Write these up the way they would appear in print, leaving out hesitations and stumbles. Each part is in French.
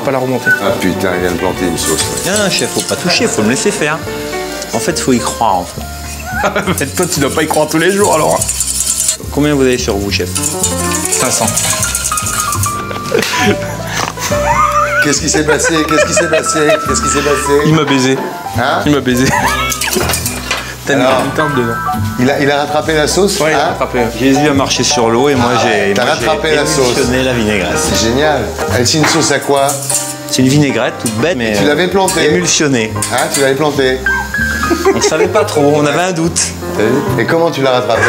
pas la remonter. Ah putain, il vient de planter une sauce. Non, chef, faut pas toucher, faut me laisser faire. En fait, faut y croire, en fait. Toi, tu dois pas y croire tous les jours, alors. Combien vous avez sur vous, chef? 500. Qu'est-ce qui s'est passé? Qu'est-ce qui s'est passé? Qu'est-ce qui s'est passé? Il m'a baisé. Hein? Il m'a baisé. T'as mis une teinte dedans. Il a rattrapé la sauce? Ouais, il a hein? rattrapé. Jésus a marché sur l'eau et moi j'ai rattrapé la sauce. émulsionné la vinaigrette. C'est génial. Elle, c'est une sauce à quoi? C'est une vinaigrette toute bête, mais Tu l'avais plantée? émulsionnée. Hein, tu l'avais plantée? On savait pas trop, on avait un doute. T'as vu? Et comment tu l'as rattrapé?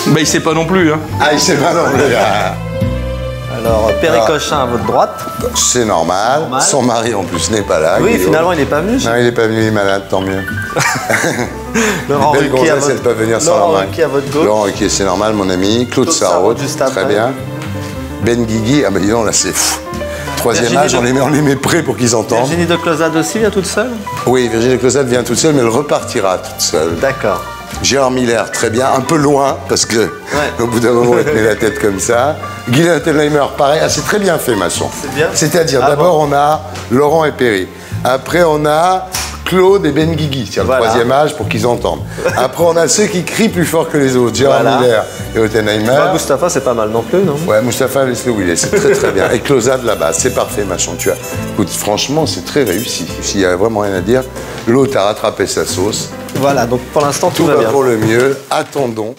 Bah, il sait pas non plus, hein. Ah, il sait pas non plus. Ah. Alors, Péricochin à votre droite. C'est normal. Son mari en plus n'est pas là. Oui, Guillaume. finalement, il n'est pas venu. Non, il n'est pas venu, il est malade, tant mieux. Laurent Belle Ruquier à gonzesse, elle votre... peut venir sans Laurent leur mari. Ruquier à votre gauche. Laurent Ruquier, c'est normal, mon ami. Claude Sarraute, juste très après. bien. Ben Guigui, ah ben dis donc, là c'est fou. Troisième Virginie âge, on les met prêts pour qu'ils entendent. Virginie de Closade aussi vient toute seule. Oui, Virginie Closade vient toute seule, mais elle repartira toute seule. D'accord. Gérard Miller, très bien, un peu loin, parce que au bout d'un moment, il te met la tête comme ça. Guylaine Telheimer, pareil, ah, c'est très bien fait, Masson. C'est bien. C'est-à-dire, Ah d'abord, on a Laurent et Perry. Après, on a Claude et Ben Guigui, c'est Voilà. le troisième âge pour qu'ils entendent. Après, on a ceux qui crient plus fort que les autres, Gérard Voilà. Miller et Ottenheimer. Bah, Mustapha, c'est pas mal non plus, non? Ouais, Mustapha, laisse-le où il est, c'est très très bien. Et Closade là-bas, c'est parfait, machin. Tu as... Écoute, franchement, c'est très réussi. S'il y a vraiment rien à dire, l'autre a rattrapé sa sauce. Voilà, donc pour l'instant, tout Tout va va bien. pour le mieux. Attendons.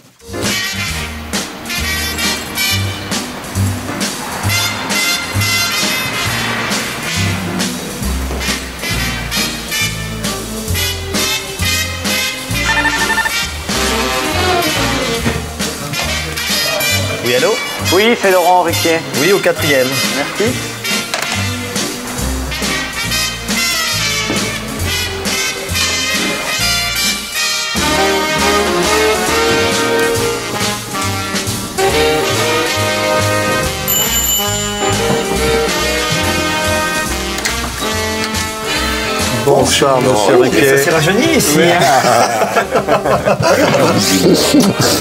Oui, allô? Oui, c'est Laurent Ruquier. Oui, au quatrième. Merci. Bonsoir, monsieur Ruquier. Ça s'est rajeuni ici.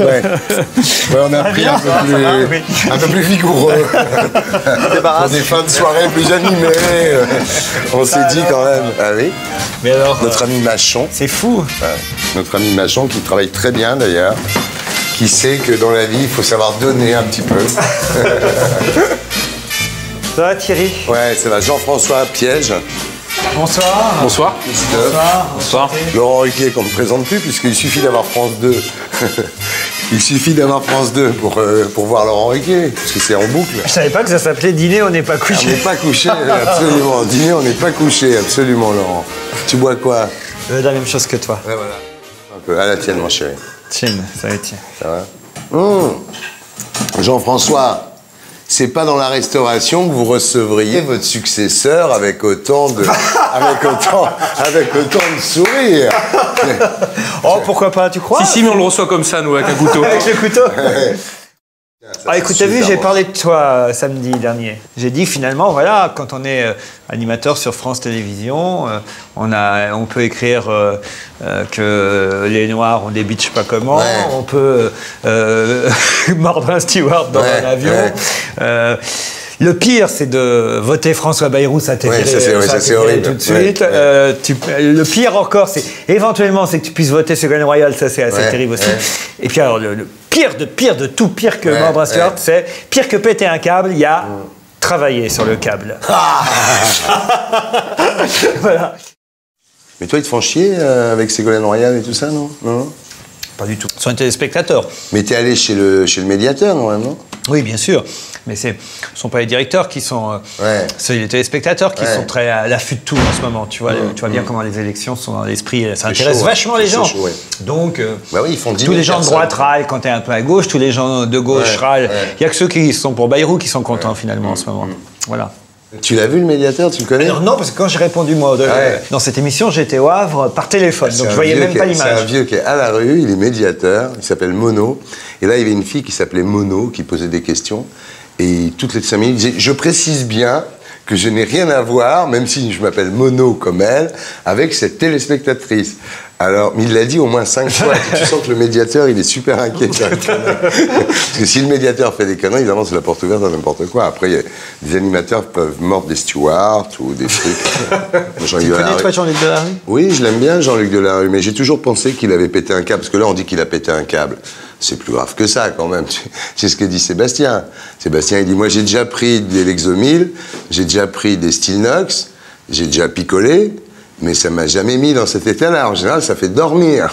Ouais, on a pris un peu plus vigoureux. Pour des fins de soirée plus animées. On s'est dit quand même. Ah oui. Mais alors, Notre ami Machon. c'est fou. Notre ami Machon qui travaille très bien d'ailleurs. Qui sait que dans la vie, il faut savoir donner un petit peu. Ça va, Thierry? Ouais, ça va. Jean-François Piège. Bonsoir. Bonsoir. Christophe. Bonsoir. Laurent Ruquier qu'on ne présente plus puisqu'il suffit d'avoir France 2. Il suffit d'avoir France 2 pour voir Laurent Ruquier, parce que c'est en boucle. Je savais pas que ça s'appelait dîner, on n'est pas On couché. n'est pas couché, absolument. Dîner, on n'est pas couché, absolument, Laurent. Tu bois quoi? La même chose que toi. Ouais, voilà. Un peu. À la tienne, mon chéri. Tiens, ça va être tiens. Ça va? Jean-François, c'est pas dans la restauration que vous recevriez votre successeur avec autant de, avec autant de sourire. Oh, pourquoi pas, tu crois? Si, mais on le reçoit comme ça, nous, avec un couteau. Avec le couteau. Ah, écoute, t'as vu, j'ai parlé de toi samedi dernier. J'ai dit finalement, voilà, quand on est animateur sur France Télévisions, on peut écrire que les Noirs ont des bitches pas comment, Ouais. on peut mordre un steward dans Ouais, un avion. ouais. Le pire, c'est de voter François Bayrou, ça t'est Ouais, ça, c'est horrible. tout de suite. Ouais, Le pire encore, c'est éventuellement, c'est que tu puisses voter Ségolène Royal, ça c'est assez Ouais, terrible aussi. ouais. Et puis alors, le pire de tout, pire que Ouais, mordre un steward, ouais. c'est pire que péter un câble, il y a travailler sur le câble. Voilà. Mais toi, ils te font chier avec Ségolène Royal et tout ça, non? Non. Pas du tout. Ce sont les téléspectateurs. Mais t'es allé chez le médiateur, quand même, non? Oui, bien sûr. Mais ce ne sont pas les directeurs qui sont... Ouais. C'est les téléspectateurs qui Ouais. sont très à l'affût de tout en ce moment. Tu vois, tu vois bien comment les élections sont dans l'esprit. Ça intéresse chaud, vachement hein. les C'est gens. chaud, ouais. Donc, Bah oui, ils font 10 tous 000 les gens de personnes. droite râlent quand tu es un peu à gauche. Tous les gens de gauche Ouais, râlent. ouais. Il n'y a que ceux qui sont pour Bayrou qui sont contents finalement en ce moment. Voilà. Tu l'as vu, le médiateur? Tu le connais? Alors non, parce que quand j'ai répondu moi Ouais. dans cette émission, j'étais au Havre par téléphone. C'est Donc un je voyais vieux même pas C'est un l'image. vieux qui est à la rue, il est médiateur, il s'appelle Mono. Et là, il y avait une fille qui s'appelait Mono, qui posait des questions. Et toutes les 5 minutes, il disait, je précise bien que je n'ai rien à voir, même si je m'appelle Mono comme elle, avec cette téléspectatrice. Alors, il l'a dit au moins 5 fois. Tu sens que le médiateur, il est super inquiet. Parce que si le médiateur fait des conneries, évidemment, c'est la porte ouverte à n'importe quoi. Après, des animateurs peuvent mordre des stewards ou des trucs. Tu connais, toi, Jean-Luc Delarue? Oui, je l'aime bien, Jean-Luc Delarue, mais j'ai toujours pensé qu'il avait pété un câble. Parce que là, on dit qu'il a pété un câble. C'est plus grave que ça, quand même. C'est ce que dit Sébastien. Sébastien, il dit, moi, j'ai déjà pris des Lexomil, j'ai déjà pris des Stilnox, j'ai déjà picolé, mais ça m'a jamais mis dans cet état-là. En général, ça fait dormir.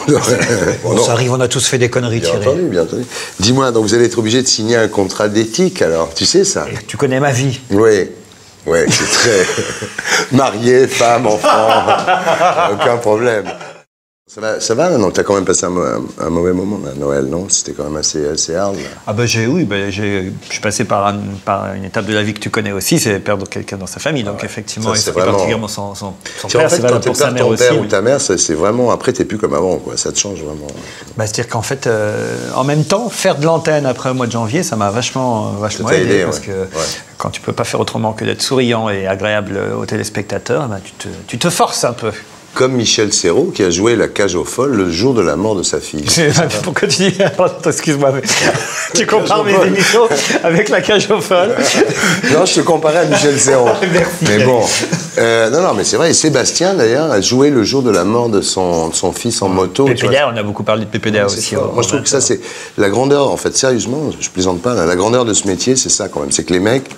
Bon, ça arrive, on a tous fait des conneries, Bien Thierry. entendu, bien entendu. Dis-moi, donc vous allez être obligé de signer un contrat d'éthique, alors. Tu sais ça? Tu connais ma vie. Oui. Ouais, c'est très... Marié, femme, enfant, aucun problème. Ça va non, t'as quand même passé un mauvais moment à Noël, non? C'était quand même assez hard, là. Ah ben je suis passé par une étape de la vie que tu connais aussi, c'est perdre quelqu'un dans sa famille. Donc effectivement, ça, et vraiment... particulièrement son père, en fait, c'est valable pour sa mère ton aussi. père ou ta mère, c'est vraiment... Après, t'es plus comme avant, quoi. Ça te change vraiment. Bah, c'est-à-dire qu'en fait, en même temps, faire de l'antenne après le mois de janvier, ça m'a vachement aidé, parce que quand tu peux pas faire autrement que d'être souriant et agréable aux téléspectateurs, bah, tu te forces un peu. Comme Michel Serrault, qui a joué La Cage aux Folles le jour de la mort de sa fille. Pourquoi tu dis... Excuse-moi, mais tu compares mes émissions avec La Cage aux Folles. Non, je te comparais à Michel Serrault. Merci. Mais bon, non, mais c'est vrai. Et Sébastien, d'ailleurs, a joué le jour de la mort de son fils en moto. PPDA, on a beaucoup parlé de PPDA aussi. Moi, je trouve que ça, c'est la grandeur, en fait, sérieusement, je plaisante pas, là, la grandeur de ce métier, c'est ça, quand même. C'est que les mecs...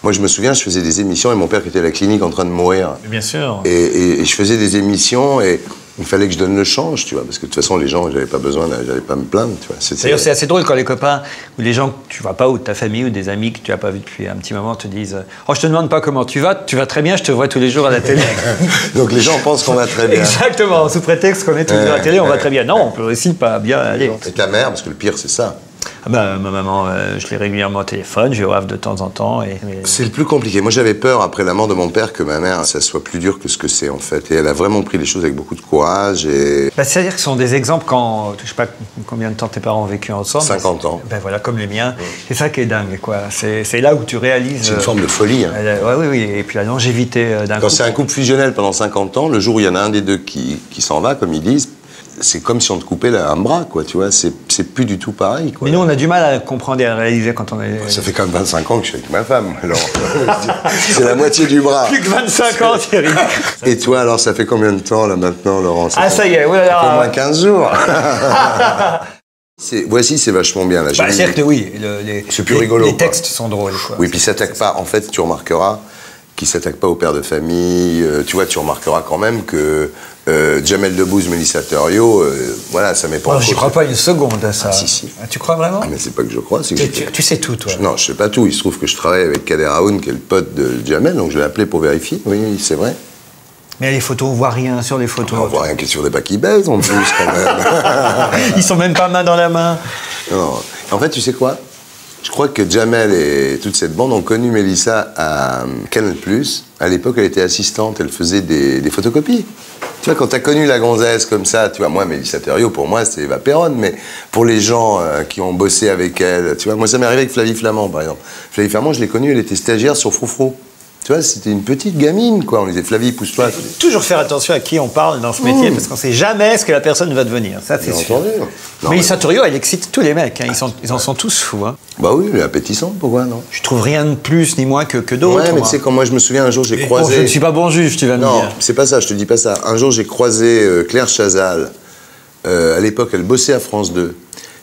Moi, je me souviens, je faisais des émissions et mon père qui était à la clinique en train de mourir. Bien sûr. Et je faisais des émissions et il fallait que je donne le change, tu vois, parce que de toute façon, les gens, j'avais pas me plaindre, tu vois. D'ailleurs, c'est assez drôle quand les copains ou les gens que tu vois pas, ou de ta famille, ou des amis que tu as pas vu depuis un petit moment te disent « Oh, je te demande pas comment tu vas très bien, je te vois tous les jours à la télé. » Donc les gens pensent qu'on va très bien. Exactement, sous prétexte qu'on est tous les jours à la télé, on va très bien. Non, on peut aussi pas bien aller. Et ta mère, parce que le pire, c'est ça. Ah bah, ma maman, je l'ai régulièrement au téléphone, je vais au Havre de temps en temps. C'est le plus compliqué. Moi, j'avais peur, après la mort de mon père, que ma mère, ça soit plus dur que ce que c'est, en fait. Et elle a vraiment pris les choses avec beaucoup de courage. Et... Bah, c'est-à-dire que ce sont des exemples quand, je sais pas combien de temps tes parents ont vécu ensemble. 50 ans. Ben voilà, comme les miens. C'est ça qui est dingue, quoi. C'est là où tu réalises... C'est une forme de folie. Hein. Oui. Et puis la longévité d'un couple. Quand c'est un couple fusionnel pendant 50 ans, le jour où il y en a un des deux qui s'en va, comme ils disent, c'est comme si on te coupait un bras, quoi, tu vois, c'est plus du tout pareil, quoi. Mais nous, on a du mal à comprendre et à réaliser quand on est... Ça fait quand même 25 ans que je suis avec ma femme, alors c'est la moitié du bras. Plus que 25 ans, Thierry. Et toi, alors, ça fait combien de temps, là, maintenant, Laurent? Ça y est, oui, ça fait au moins 15 jours. Voici, c'est vachement bien, là. C'est-à-dire que oui, c'est plus rigolo. Les textes sont drôles, quoi. Oui, puis ça s'attaque pas, en fait, tu remarqueras qu'il s'attaque pas au père de famille. Tu vois, tu remarqueras quand même que Jamel Debbouze, Mélissa Thériault, voilà, ça met pas en cause. Je crois pas une seconde à ça. Ah, si. Ah, tu crois vraiment? Ah, mais c'est pas que je crois, c'est que tu sais tout, toi. Non, je sais pas tout. Il se trouve que je travaille avec Kader Aoun, qui est le pote de Jamel, donc je l'ai appelé pour vérifier. Oui, c'est vrai. Mais les photos, on voit rien sur les photos. On voit rien que sur des pas qui baisent, en plus, quand même. Ils sont même pas main dans la main. Non. En fait, tu sais quoi? Je crois que Jamel et toute cette bande ont connu Mélissa à Canal+. À l'époque, elle était assistante, elle faisait des photocopies. Tu vois, quand t'as connu la gonzesse comme ça, tu vois, moi, Mélissa Thériault, pour moi, c'est Eva Perron, mais pour les gens qui ont bossé avec elle, tu vois, moi, ça m'est arrivé avec Flavie Flamand, par exemple. Flavie Flamand, je l'ai connue, elle était stagiaire sur Froufrou. Tu vois, c'était une petite gamine, quoi. On disait, Flavie, pousse-toi. Toujours faire attention à qui on parle dans ce métier, parce qu'on sait jamais ce que la personne va devenir. Ça, c'est sûr. Mais Mélissa Thériault, elle excite tous les mecs. Hein. Ils en sont tous fous. Hein. Bah oui, elle est appétissante, pourquoi non? Je trouve rien de plus ni moins que d'autres. Ouais, mais tu sais, quand moi, je me souviens, un jour, j'ai croisé... Bon, je ne suis pas bon juge, tu vas me dire. Non, c'est pas ça, je te dis pas ça. Un jour, j'ai croisé Claire Chazal. À l'époque, elle bossait à France 2.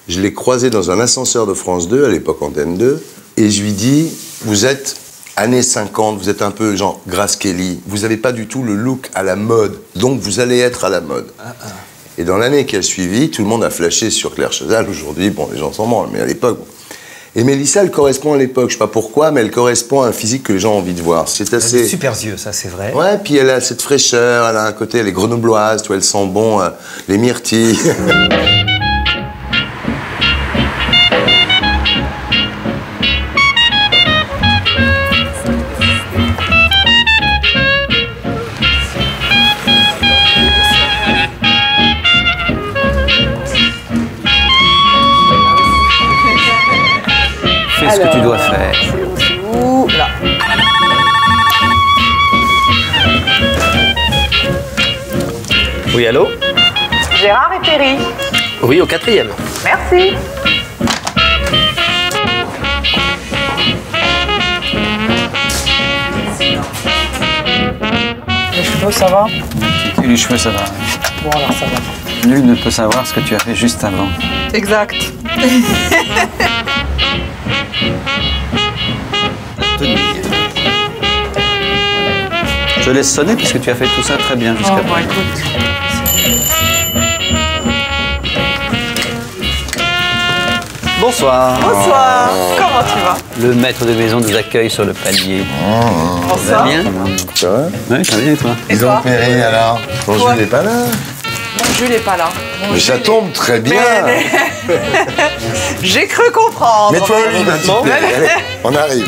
Je l'ai croisée dans un ascenseur de France 2, à l'époque Antenne 2, et je lui dis, vous êtes... Années 50, vous êtes un peu genre Grace Kelly, vous n'avez pas du tout le look à la mode, donc vous allez être à la mode. Et dans l'année qui a suivi, tout le monde a flashé sur Claire Chazal. Aujourd'hui, bon, les gens s'en branlent, mais à l'époque... Bon. Et Mélissa, elle correspond à l'époque, je sais pas pourquoi, mais elle correspond à un physique que les gens ont envie de voir. C'est assez... Elle a des super yeux, ça c'est vrai. Ouais, puis elle a cette fraîcheur, elle a un côté, elle est grenobloise, tu vois, elle sent bon les myrtilles. Fais ce que tu dois faire. C'est où? Là. Oui, allô? Gérard et Perry. Oui, au 4e. Merci. Les cheveux, ça va? Et les cheveux, ça va. Bon, alors ça va. Nul ne peut savoir ce que tu as fait juste avant. Exact. Je laisse sonner puisque tu as fait tout ça très bien jusqu'à Bon, présent. écoute. Bonsoir. Bonsoir. Comment tu vas? Le maître de maison nous accueille sur le palier. Ça va Bonsoir. bien? Ça va? Oui, ça va bien et toi? Et Dis donc, toi? Perry, alors. Ton Quoi? Jules n'est pas là. Mon Jules n'est pas là. Mon Mais ça Jules tombe très bien. Mais- J'ai cru comprendre. Mets-toi au lit, ma petite Perry. Allez, on arrive.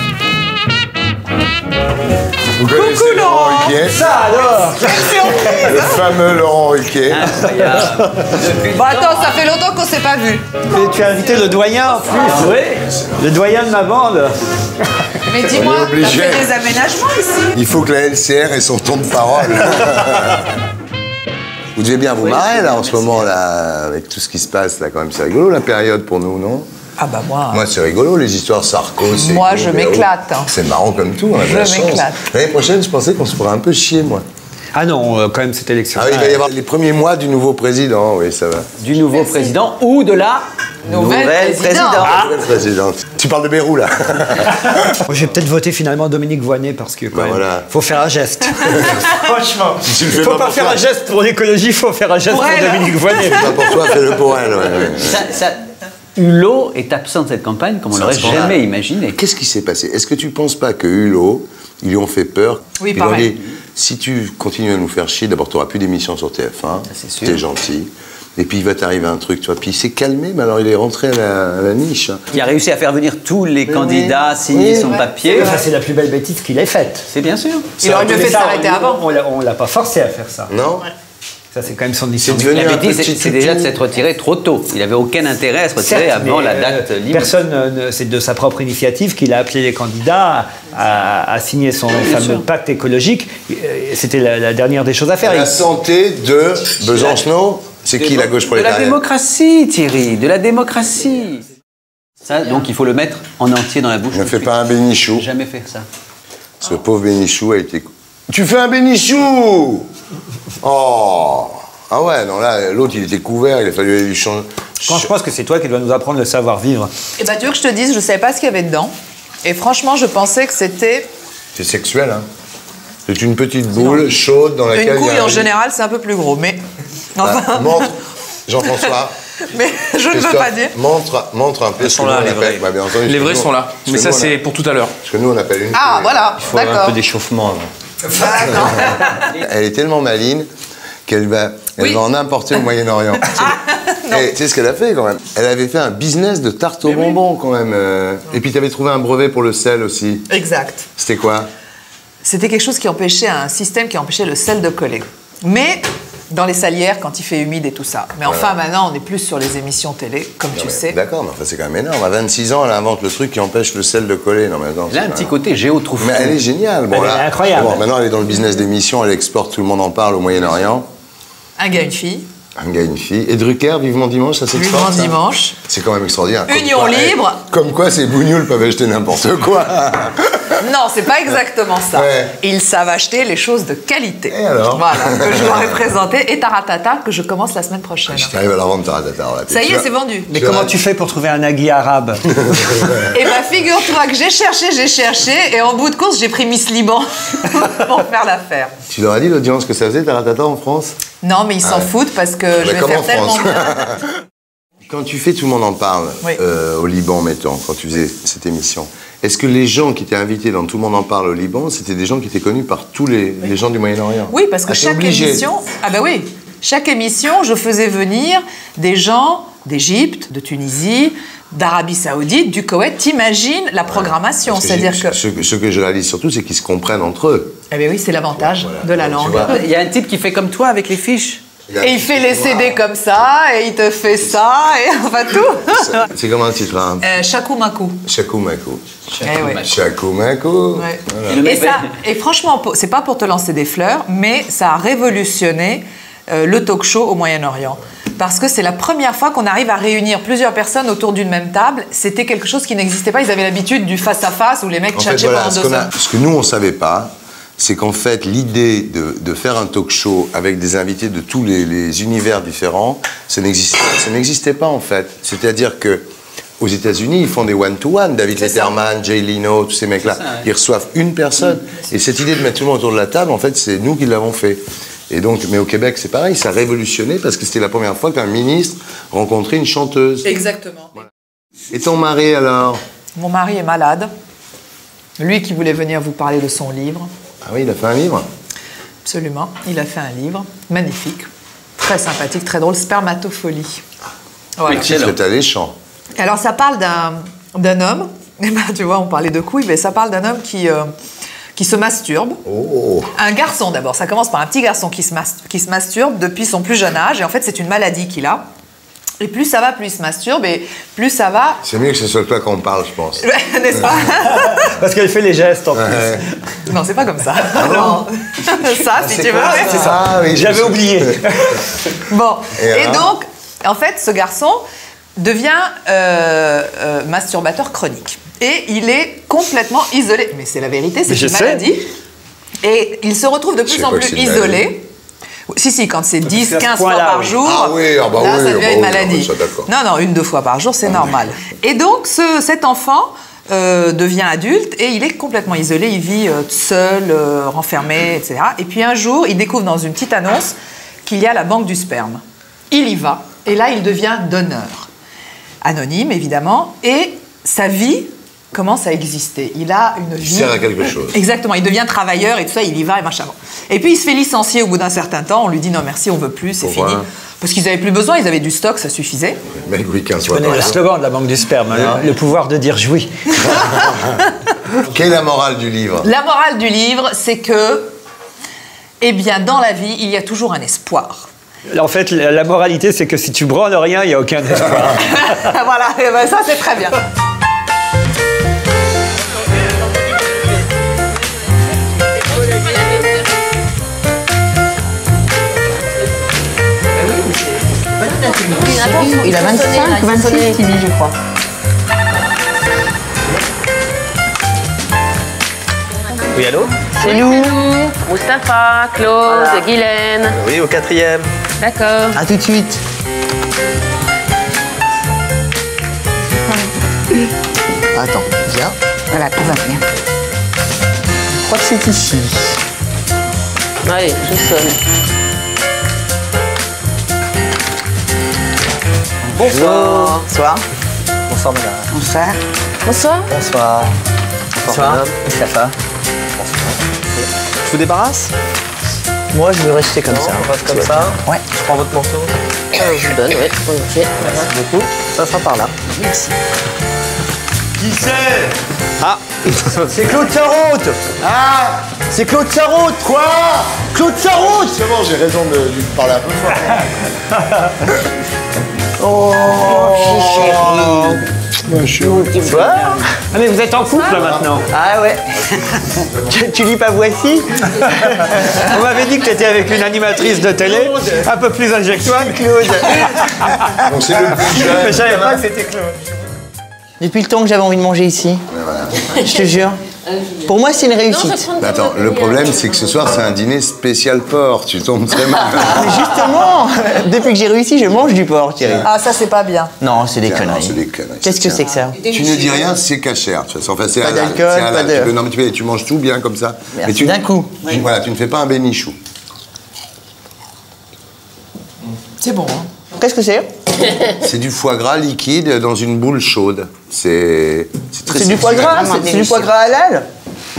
Vous connaissez Laurent Laurent. Ruquier? Ça alors! Le fameux Laurent Ruquier. Bah attends, ça fait longtemps qu'on s'est pas vu. Et tu as invité le doyen en plus. Oui. Le doyen de ma bande. Mais dis-moi, On est t'as obligé. fait des aménagements ici? Il faut que la LCR ait son ton de parole. Vous devez bien vous marrer là en ce moment là, avec tout ce qui se passe là quand même. C'est rigolo la période pour nous, non? Ah bah moi. Moi c'est rigolo les histoires Sarko. c'est Moi, rigolo, je mais m'éclate, hein. C'est marrant comme tout. On a de Je la chance. m'éclate. L'année prochaine, je pensais qu'on se pourrait un peu chier, moi. Ah non, quand même, cette élection. Ah oui, il va y avoir les premiers mois du nouveau président. Oui, ça va. Du nouveau président ou de la Nouvelle présidente. Nouvelle présidente. Tu parles de Bérou là. Moi, j'ai peut-être voté finalement Dominique Voynet parce que quand même, voilà. faut faire un geste. Franchement, Tu le fais faut pas pas pour faire toi. un geste pour l'écologie, faut faire un geste Pour pour elle. Dominique Voynet. Pas pour toi, fais-le pour elle. Ouais. Hulot est absent de cette campagne comme on l'aurait scandale. jamais imaginé. Qu'est-ce qui s'est passé? Est-ce que tu penses pas que Hulot, ils lui ont fait peur? Oui, Ils lui ont pareil. dit, si tu continues à nous faire chier, d'abord tu n'auras plus d'émissions sur TF1, c'est sûr. t'es gentil. Et puis il va t'arriver un truc, tu vois. Puis il s'est calmé, mais alors il est rentré à la niche. hein. Qui a réussi à faire venir tous les candidats, signer Oui. son papier. Ça, c'est la plus belle bêtise qu'il ait faite. C'est bien sûr. Il aurait mieux Mais fait de ça, s'arrêter avant. On l'a pas forcé à faire ça. Non? Ça, c'est quand même son C'est histoire. devenu La un bêtise, petit c'est déjà de toutou. s'être retiré trop tôt. Il n'avait aucun intérêt à se retirer Certes, avant mais, la date limite. Personne, c'est de sa propre initiative qu'il a appelé les candidats à signer son fameux sûr. pacte écologique. C'était la dernière des choses à faire. La santé de Besancenot, c'est qui la gauche De la prolétarienne? démocratie, Thierry, de la démocratie. Ça, donc il faut le mettre en entier dans la bouche. Ne tout fais de pas un suite. bénichou. Jamais faire ça. Ce pauvre bénichou a été... Tu fais un bénichou! Oh! Ah ouais, non, là, l'autre, il était couvert, il a fallu lui changer... Quand je pense que c'est toi qui dois nous apprendre le savoir-vivre. Et bah tu veux que je te dise, je savais pas ce qu'il y avait dedans. Et franchement, je pensais que c'était C'est sexuel, hein? C'est une petite boule chaude dans laquelle une il y couille a un en riz. général, c'est un peu plus gros, mais Bah, enfin, montre, Jean-François. mais je ne veux Christophe, pas dire. montre un peu ce que sont nous, là, on les appelle... vrais. bien entendu, Les ce que vrais nous, sont là. ce Mais que ça, nous, on c'est a- pour tout à l'heure. Ce que nous, on appelle une Ah couille. voilà, Il faut un d'accord. peu d'échauffement avant. Elle est tellement maline qu'elle va, Oui. va en importer au Moyen-Orient. Et tu sais ce qu'elle a fait quand même? Elle avait fait un business de tarte aux bonbons quand même. Et puis tu avais trouvé un brevet pour le sel aussi. Exact. C'était quoi? C'était quelque chose qui empêchait un système qui empêchait le sel de coller. Mais dans les salières, quand il fait humide et tout ça. Mais enfin, maintenant, on est plus sur les émissions télé, comme tu sais. D'accord, mais enfin, c'est quand même énorme. À 26 ans, elle invente le truc qui empêche le sel de coller. Non, mais attends, Elle a c'est un pas- petit côté géotrouffe. Mais elle est géniale. Bon, Elle est là, incroyable. Bon, maintenant, elle est dans le business d'émission. Elle exporte, tout le monde en parle au Moyen-Orient. Un gars, une fille. Un gars, une fille. Et Drucker, Vivement Dimanche, ça s'exporte. Vivement ça dimanche. C'est quand même extraordinaire. Comme Union quoi, libre. Comme quoi, ces bougnoules peuvent acheter n'importe quoi. Non, c'est pas exactement ça. Ouais. Ils savent acheter les choses de qualité. Et alors? Voilà, que je leur ai présenté. Et Taratata, que je commence la semaine prochaine. Je t'arrive à la vendre, Taratata. Ça y est, c'est vendu. Mais Tu comment vois- tu fais pour trouver un nagui arabe? Et bah, figure-toi que j'ai cherché, et en bout de course, j'ai pris Miss Liban pour faire l'affaire. Tu leur as dit l'audience que ça faisait, Taratata, en France? Non, mais ils s'en foutent parce que je Mais vais comme faire en tellement France. bien. Quand tu fais Tout le monde en parle, Oui. au Liban, mettons, quand tu faisais cette émission, est-ce que les gens qui étaient invités dans Tout le monde en parle au Liban, c'était des gens qui étaient connus par tous les gens du Moyen-Orient? Oui, parce que Ah, t'es chaque obligé. émission. Ah, bah oui. Chaque émission, je faisais venir des gens d'Égypte, de Tunisie, d'Arabie Saoudite, du Koweït. T'imagines la programmation. Parce que C'est-à-dire j'ai- que. Ce que je réalise surtout, c'est qu'ils se comprennent entre eux. Eh bien oui, c'est l'avantage de la Donc, tu langue. vois, Il y a un type qui fait comme toi avec les fiches. Et il fait les CD comme ça, et il te fait ça, et enfin tout. C'est comme un titre, hein? Chakou Makou. Chakou Makou. Eh ouais. Chakou Makou. Ouais. Voilà. Et le Et, mec, ça, et franchement, c'est pas pour te lancer des fleurs, mais ça a révolutionné le talk show au Moyen-Orient. parce que c'est la première fois qu'on arrive à réunir plusieurs personnes autour d'une même table. C'était quelque chose qui n'existait pas. Ils avaient l'habitude du face-à-face où les mecs tchatchaient pendant 2 heures. Ce que nous, on ne savait pas, c'est qu'en fait, l'idée de faire un talk show avec des invités de tous les univers différents, ça n'existait pas, en fait. C'est-à-dire que aux États-Unis, ils font des one-to-one. David Letterman, Jay Leno, tous ces mecs-là, ils reçoivent une personne. Et cette idée de mettre tout le monde autour de la table, en fait, c'est nous qui l'avons fait. Et donc, mais au Québec, c'est pareil, ça a révolutionné parce que c'était la première fois qu'un ministre rencontrait une chanteuse. Exactement. Voilà. Et ton mari, alors? Mon mari est malade. Lui qui voulait venir vous parler de son livre. Ah oui, il a fait un livre? Absolument. Il a fait un livre magnifique, très sympathique, très drôle, Spermatophilie. Voilà. C'est alléchant. Alors, ça parle d'un homme. Eh ben, tu vois, on parlait de couilles, mais ça parle d'un homme qui se masturbe. Oh. Un garçon d'abord, ça commence par un petit garçon qui se masturbe depuis son plus jeune âge, et en fait c'est une maladie qu'il a. Et plus ça va, plus il se masturbe, et plus ça va... C'est mieux que ce soit toi qu'on parle, je pense. N'est-ce pas? Parce qu'elle fait les gestes en plus. Non, c'est pas comme ça. Non. Ça, si tu veux. C'est ça. Ah, oui, j'avais oublié. Bon, et donc, en fait, ce garçon devient masturbateur chronique. Et il est complètement isolé. Mais c'est la vérité, c'est une maladie. Et il se retrouve de plus en plus isolé. Si, quand c'est 10, 15 fois par jour, ça devient une maladie. Non, 1-2 fois par jour, c'est normal. Et donc, cet enfant devient adulte et il est complètement isolé. Il vit seul, renfermé, etc. Et puis un jour, il découvre dans une petite annonce qu'il y a la banque du sperme. Il y va. Et là, il devient donneur. Anonyme, évidemment. Et sa vie commence à exister. Il a une vie... Il sert à quelque chose. Exactement. Il devient travailleur et tout ça, il y va et machin. Et puis, il se fait licencier au bout d'un certain temps. On lui dit non, merci, on veut plus, c'est fini. Parce qu'ils n'avaient plus besoin, ils avaient du stock, ça suffisait. Mais oui, 15 fois. Tu connais le slogan de la banque du sperme, le pouvoir de dire jouis. Quelle est la morale du livre? La morale du livre, c'est que, eh bien, dans la vie, il y a toujours un espoir. En fait, la moralité, c'est que si tu branles rien, il n'y a aucun espoir. Voilà, et ben ça, c'est très bien. Il a 25, 26 Timmy, je crois. Oui, allô? C'est nous, Mustapha, Claude, Guylaine. Oui, au 4e. D'accord. À tout de suite. Attends, viens. Voilà, tout va bien. Je crois que c'est ici. Allez, je sonne. Bonsoir. Bonsoir. Bonsoir, madame. Bonsoir. Bonsoir. Bonsoir. Bonsoir. Madame. Mustapha. Je vous débarrasse? Moi, je veux rester comme ça. On reste comme ça? Ouais. Je prends votre manteau. Je vous donne, oui. Ok. Merci beaucoup. Ça sera par là. Merci. Qui c'est? Ah, c'est Claude Sarraute. Ah, c'est Claude Sarraute. Quoi? Claude Sarraute. Justement, j'ai raison de lui parler un peu fort. Oh, chérie. Bonsoir. Ah mais vous êtes en couple là, maintenant. Ah ouais. tu lis pas Voici? On m'avait dit que tu étais avec une animatrice de télé, un peu plus âgée que toi. Claude. Donc c'est le plus jeune. Mais je savais pas que c'était Claude. Depuis le temps que j'avais envie de manger ici. Je te jure. Pour moi, c'est une réussite. Attends, le problème, c'est que ce soir, c'est un dîner spécial porc. Tu tombes très mal. Mais justement, depuis que j'ai réussi, je mange du porc, Thierry. Ah, ça, c'est pas bien. Non, c'est des Tiens, non, conneries. c'est des conneries. Qu'est-ce que c'est que ça? Tu ne dis rien, c'est cachère. Enfin, c'est Pas halal. d'alcool, C'est halal. pas de- Non, mais tu manges tout bien comme ça. Merci. Mais tu, D'un coup. Voilà, tu ne fais pas un bénichou. C'est bon, hein. Qu'est-ce que c'est? C'est du foie gras liquide dans une boule chaude. C'est très C'est du foie gras? C'est du foie gras halal?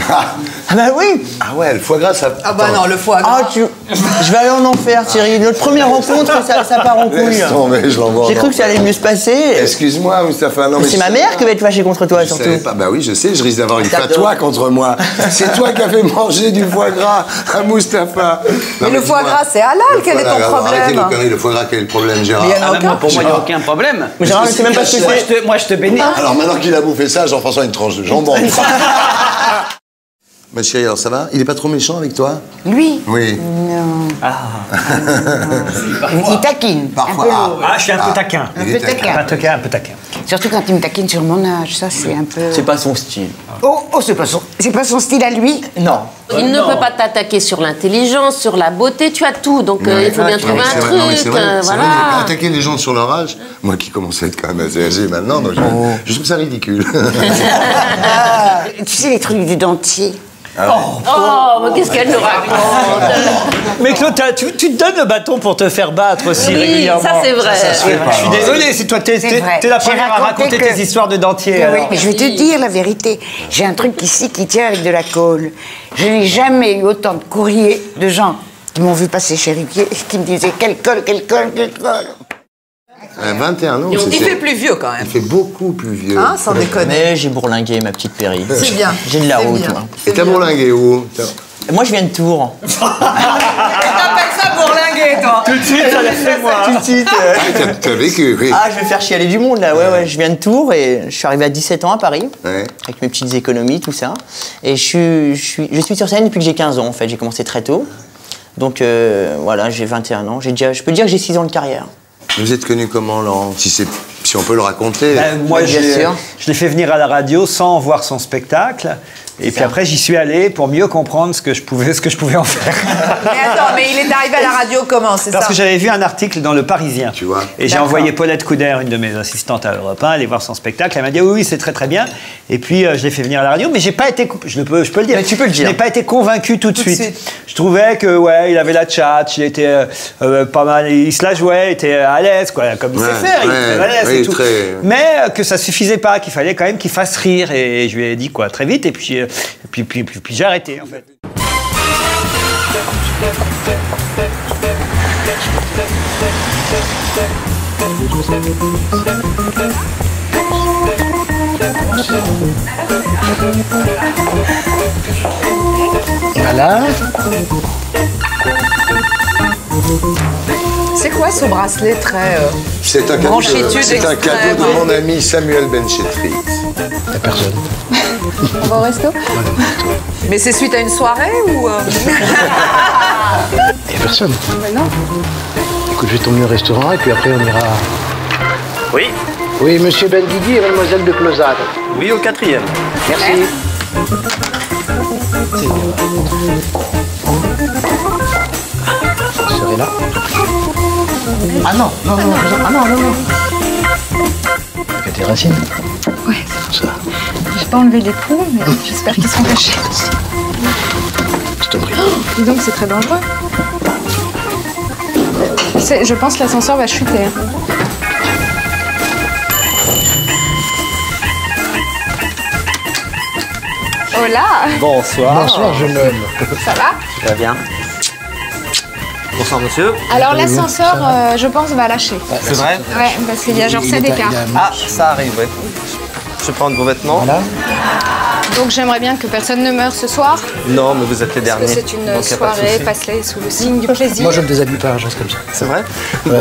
Ah bah oui. Ah ouais, le foie gras, ça... Ah bah non, le foie gras. Ah, je vais aller en enfer, Thierry. Notre première rencontre, ça part en couille. Laisse tomber, je l'envoie. J'ai cru que ça allait mieux se passer. Excuse-moi, Mustapha. Non, mais C'est ma mère qui va être fâchée contre toi, Je savais surtout. pas. Bah oui, je sais, je risque d'avoir une T'adores. fatwa contre moi. C'est toi qui as fait manger du foie gras à Mustapha. Mais le foie gras, c'est halal, quel est ton problème? Arrêtez nos conneries, le foie gras, quel est le problème, Gérard? Mais il y en a aucun. Pour moi, il n'y a aucun problème. Mais Gérard, je sais même pas ce que c'est. Moi, je te bénis. Alors maintenant qu'il a bouffé ça, Jean-François a une tranche de jambon. Ma chérie, alors ça va? Il est pas trop méchant avec toi? Lui? Oui. Non. Ah. Il taquine. Parfois. Un peu lourd. Ah, je suis un peu taquin. Un peu taquin. Un peu taquin. Surtout quand il me taquine sur mon âge, ça c'est un peu... C'est pas son style. Oh, c'est pas son style à lui? Non. Il ne peut pas t'attaquer sur l'intelligence, sur la beauté, tu as tout. Donc il faut bien trouver un truc. C'est vrai, Voilà. attaquer les gens sur leur âge, moi qui commence à être quand même assez âgé maintenant, donc je trouve ça ridicule. Tu sais les trucs du dentier? Oh, mais qu'est-ce qu'elle nous raconte? Mais Claude, tu te donnes le bâton pour te faire battre aussi Oui, régulièrement. ça c'est vrai. Je suis désolé, c'est toi, t'es la première à raconter tes histoires de dentier. Oui, mais je vais te dire la vérité. J'ai un truc ici qui tient avec de la colle. Je n'ai jamais eu autant de courriers de gens qui m'ont vu passer chez Riquier qui me disaient quelle colle, quelle colle, quelle colle. 21 ans, Il fait plus vieux quand même. Il fait beaucoup plus vieux. Hein, sans déconner. Mais j'ai bourlingué ma petite Péri. C'est bien. J'ai de la C'est route, bien. moi. Et t'as bourlingué où? Moi, je viens de Tours. T'appelles ça bourlinguer, toi? Tout de suite, ça l'a fait moi. Tout de suite. T'as vécu, oui. Ah, je vais faire chialer du monde, là. Ouais, je viens de Tours et je suis arrivé à 17 ans à Paris. Ouais. Avec mes petites économies, tout ça. Et je suis sur scène depuis que j'ai 15 ans, en fait. J'ai commencé très tôt. Donc, voilà, j'ai 21 ans. Je peux dire que j'ai 6 ans de carrière. Vous êtes connu comment, Laurent? Si on peut le raconter. Moi, Bien sûr. je l'ai fait venir à la radio sans voir son spectacle. Et puis après, j'y suis allé pour mieux comprendre ce que je pouvais en faire. Mais attends, mais il est arrivé à la radio comment, c'est ça? Parce que j'avais vu un article dans Le Parisien. Tu vois. Et j'ai envoyé Paulette Couder, une de mes assistantes à Europe 1, aller voir son spectacle. Elle m'a dit oui, c'est très très bien. Et puis je l'ai fait venir à la radio, mais j'ai pas été, je peux le dire. Mais tu peux le dire. Je n'ai pas été convaincu tout de suite. Je trouvais que ouais, il avait la tchatche, il était pas mal, il se la jouait, il était à l'aise, quoi, comme il sait faire, il était à l'aise et tout. Mais que ça suffisait pas, qu'il fallait quand même qu'il fasse rire. Et je lui ai dit quoi, très vite. Et puis j'ai arrêté en fait. Voilà. C'est quoi ce bracelet très... C'est un cadeau, de mon ami Samuel Benchetrit. Y'a personne. On va au resto? Mais c'est suite à une soirée ou... Y'a personne. Mais non. Écoute, je vais t'emmener au restaurant et puis après on ira... Oui. Oui, monsieur Benguigui et mademoiselle de Closade. Oui, au 4e. Merci. Vous serez là? Ah non. T'as tes racines? Ouais. Ça. J'ai pas enlevé les trous, mais j'espère qu'ils sont cachés. Je t'en prie. Dis donc, c'est très dangereux. Je pense que l'ascenseur va chuter. Hein. Hola. Bonsoir. Bonsoir, jeune homme. Ça va? Ça va bien. Bonsoir, monsieur. Alors l'ascenseur, je pense, va lâcher. C'est vrai? Ouais, parce qu'il y a genre 7 écarts. Ah, ça arrive, ouais. Je vais prendre vos vêtements. Voilà. Donc j'aimerais bien que personne ne meure ce soir. Non, mais vous êtes les Parce derniers. que c'est une donc y a pas de soirée souci. passée sous le signe du plaisir. Moi, je me déshabille pas, je reste comme ça. C'est vrai?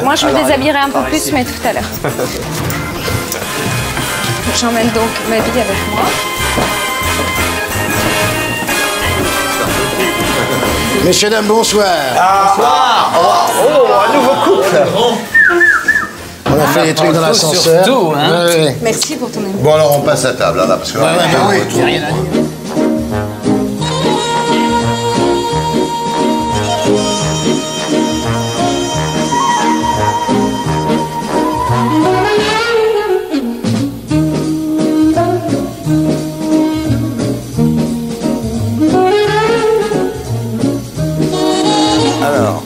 Moi, je me déshabillerai un peu plus, mais tout à l'heure. J'emmène donc ma vie avec moi. Messieurs, dames, bonsoir. Oh, un nouveau couple. On a fait des trucs dans l'ascenseur. Surtout, hein. Ouais. Merci pour ton aide. Bon, alors on passe à table, là, parce que là, y a rien à dire. Alors,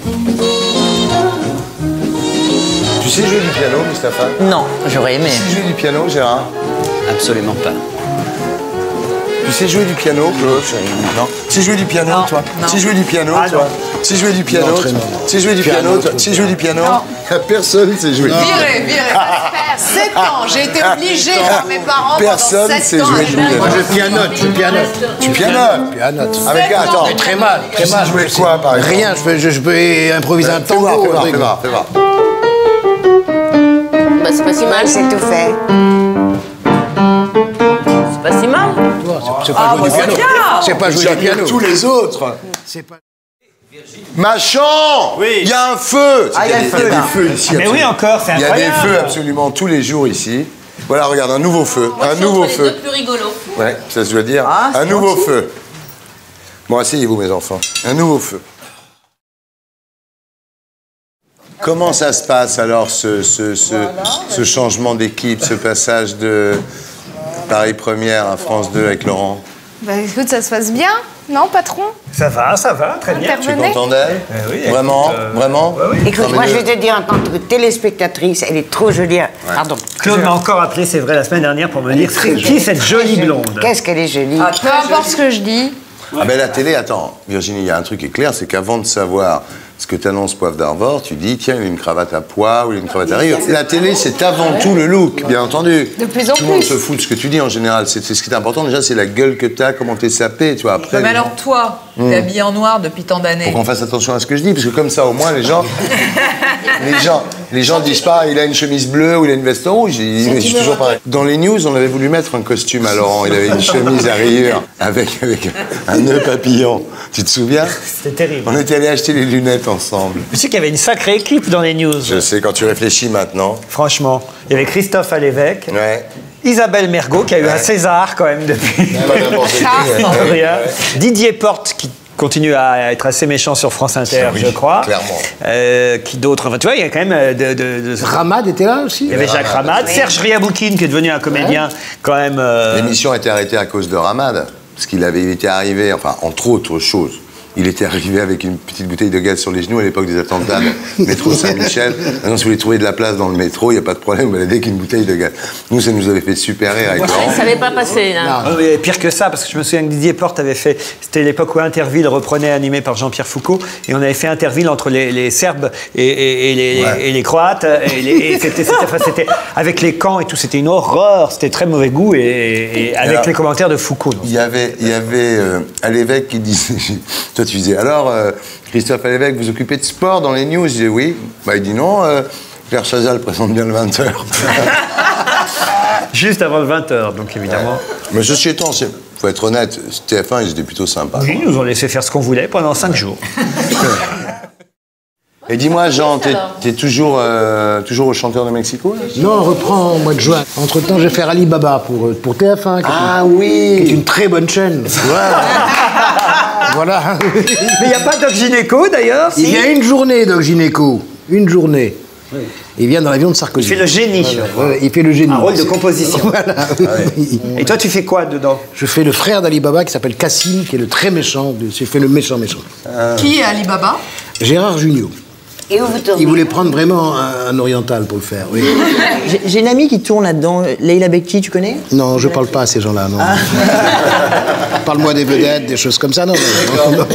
Tu sais jouer du piano, Mustapha? Non, j'aurais aimé. Tu sais jouer du piano, Gérard? Absolument pas. Tu sais jouer du piano, Claude? Non. Tu sais jouer du piano, Non. toi? Non. Tu sais jouer du piano, Ah, toi? non. Tu sais jouer du piano, Non, toi? très mal. Tu sais jouer du piano, toi? Tu sais jouer du piano? Personne sait jouer. Viré, viré. 7 ans, j'ai été obligée par mes parents Personne pendant 7 sait ans. jouer du piano. Je pianote. Tu pianotes? Pianote. Avec, attends. Mais très mal, très Tu sais mal. jouer quoi, par exemple? Rien, je peux improviser un Fais voir, tango. fais voir, un truc. fais voir, fais voir. Bah, c'est pas si mal. C'est tout fait. C'est pas si mal. C'est pas jouer du piano. Bien. C'est pas jouer du piano. Tous les autres. C'est pas... Machan, oui. Il y a un feu. Ah, il y a le feu, des là. feux ici. Mais oui, encore, c'est Il y a incroyable. des feux absolument tous les jours ici. Voilà, regarde, un nouveau feu. Moi, Un je suis nouveau entre les feu. deux plus rigolos. Ouais, ça se doit dire. Ah, un c'est nouveau gentil. feu. Bon, asseyez-vous, mes enfants. Un nouveau feu. Comment ça se passe alors, ce changement d'équipe, ce passage de Paris Première à France 2 avec Laurent? Bah écoute, ça se passe bien, non, patron? Ça va, très bien. Tu es Intervenez. content d'elle? Oui, Vraiment? Vraiment? Écoute, Non, mais moi le- je vais te dire en tant que téléspectatrice, elle est trop jolie. Pardon. Claude m'a encore appelé, c'est vrai, la semaine dernière pour me dire c'est qui cette jolie blonde. Qu'est-ce qu'elle est jolie. Peu importe ce que je dis. Ah ben la télé, attends, Virginie, il y a un truc qui est clair, c'est qu'avant de savoir ce que t'annonces Poivre d'Arvor, tu dis, tiens, il a une cravate à pois ou il a une cravate à rire. La télé, c'est avant tout le look, bien entendu. De plus en Tout le monde plus. se fout de ce que tu dis en général. C'est ce qui est important déjà, c'est la gueule que t'as, comment t'es sapé, tu vois. Après, Mais alors toi, t'es habillé en noir depuis tant d'années. faut qu'on fasse attention à ce que je dis, parce que comme ça, au moins, les gens disent pas, il a une chemise bleue ou il a une veste rouge. Je suis toujours pareil. Dans les news, on avait voulu mettre un costume à Laurent. Il avait une chemise à rayures avec un nœud papillon. Tu te souviens? C'était terrible. On était allés acheter les lunettes ensemble. Tu sais qu'il y avait une sacrée équipe dans les news. Je sais, quand tu réfléchis maintenant. Franchement, il y avait Christophe Alévèque, Ouais. Isabelle Mergot qui a eu un César quand même depuis. Pas n'importe qui. Rien. Didier Porte qui continue à être assez méchant sur France Inter, Oui, je crois. clairement. Qui d'autre? Enfin, tu vois, il y a quand même Ramad était là aussi. Il y avait Jacques Ramad, Serge Riaboukine qui est devenu un comédien quand même. L'émission a été arrêtée à cause de Ramad, parce qu'il était arrivé, enfin, entre autres choses, il était arrivé avec une petite bouteille de gaz sur les genoux à l'époque des attentats de métro Saint-Michel. Maintenant, si vous voulez trouver de la place dans le métro, il n'y a pas de problème, vous baladez avec une bouteille de gaz. Nous, ça nous avait fait super rire avec Laurent. Ça n'avait pas passé, là. Ah oui, pire que ça, parce que je me souviens que Didier Porte avait fait. C'était l'époque où Interville reprenait, animé par Jean-Pierre Foucault, et on avait fait Interville entre les Serbes et les Croates. Et c'était avec les camps et tout, c'était une horreur, c'était très mauvais goût, et avec alors, les commentaires de Foucault. Il y avait Alévèque qui disait, toi tu disais, alors Christophe Alévèque, vous occupez de sport dans les news? Je disais oui. Bah, il dit non, Claire Chazal présente bien le 20h. Juste avant le 20h, donc évidemment. Mais ceci étant, faut être honnête, TF1, ils étaient plutôt sympas. Oui, ils nous ont laissé faire ce qu'on voulait pendant 5 jours. Et dis-moi, Jean, t'es toujours au Chanteur de Mexico là? Non, on reprend au mois de juin. Entre-temps, je vais faire Alibaba pour TF1. Qui est une très bonne chaîne. Voilà. Mais il n'y a pas Doc Gynéco d'ailleurs? Il y a une journée, Doc Gynéco. Une journée. Oui. Il vient dans l'avion de Sarkozy. Il fait le génie. Voilà. Il fait le génie. Un rôle de composition. Voilà. Et toi, tu fais quoi dedans? Je fais le frère d'Alibaba qui s'appelle Cassim, qui est le très méchant. J'ai fait le méchant. Qui est Alibaba? Gérard Jugnot. Et où vous tournez? Il voulait prendre vraiment un oriental pour le faire, oui. J'ai une amie qui tourne là-dedans, Leila Bekti, tu connais? Non, je parle pas à ces gens-là, non. Parle-moi des vedettes, des choses comme ça, non.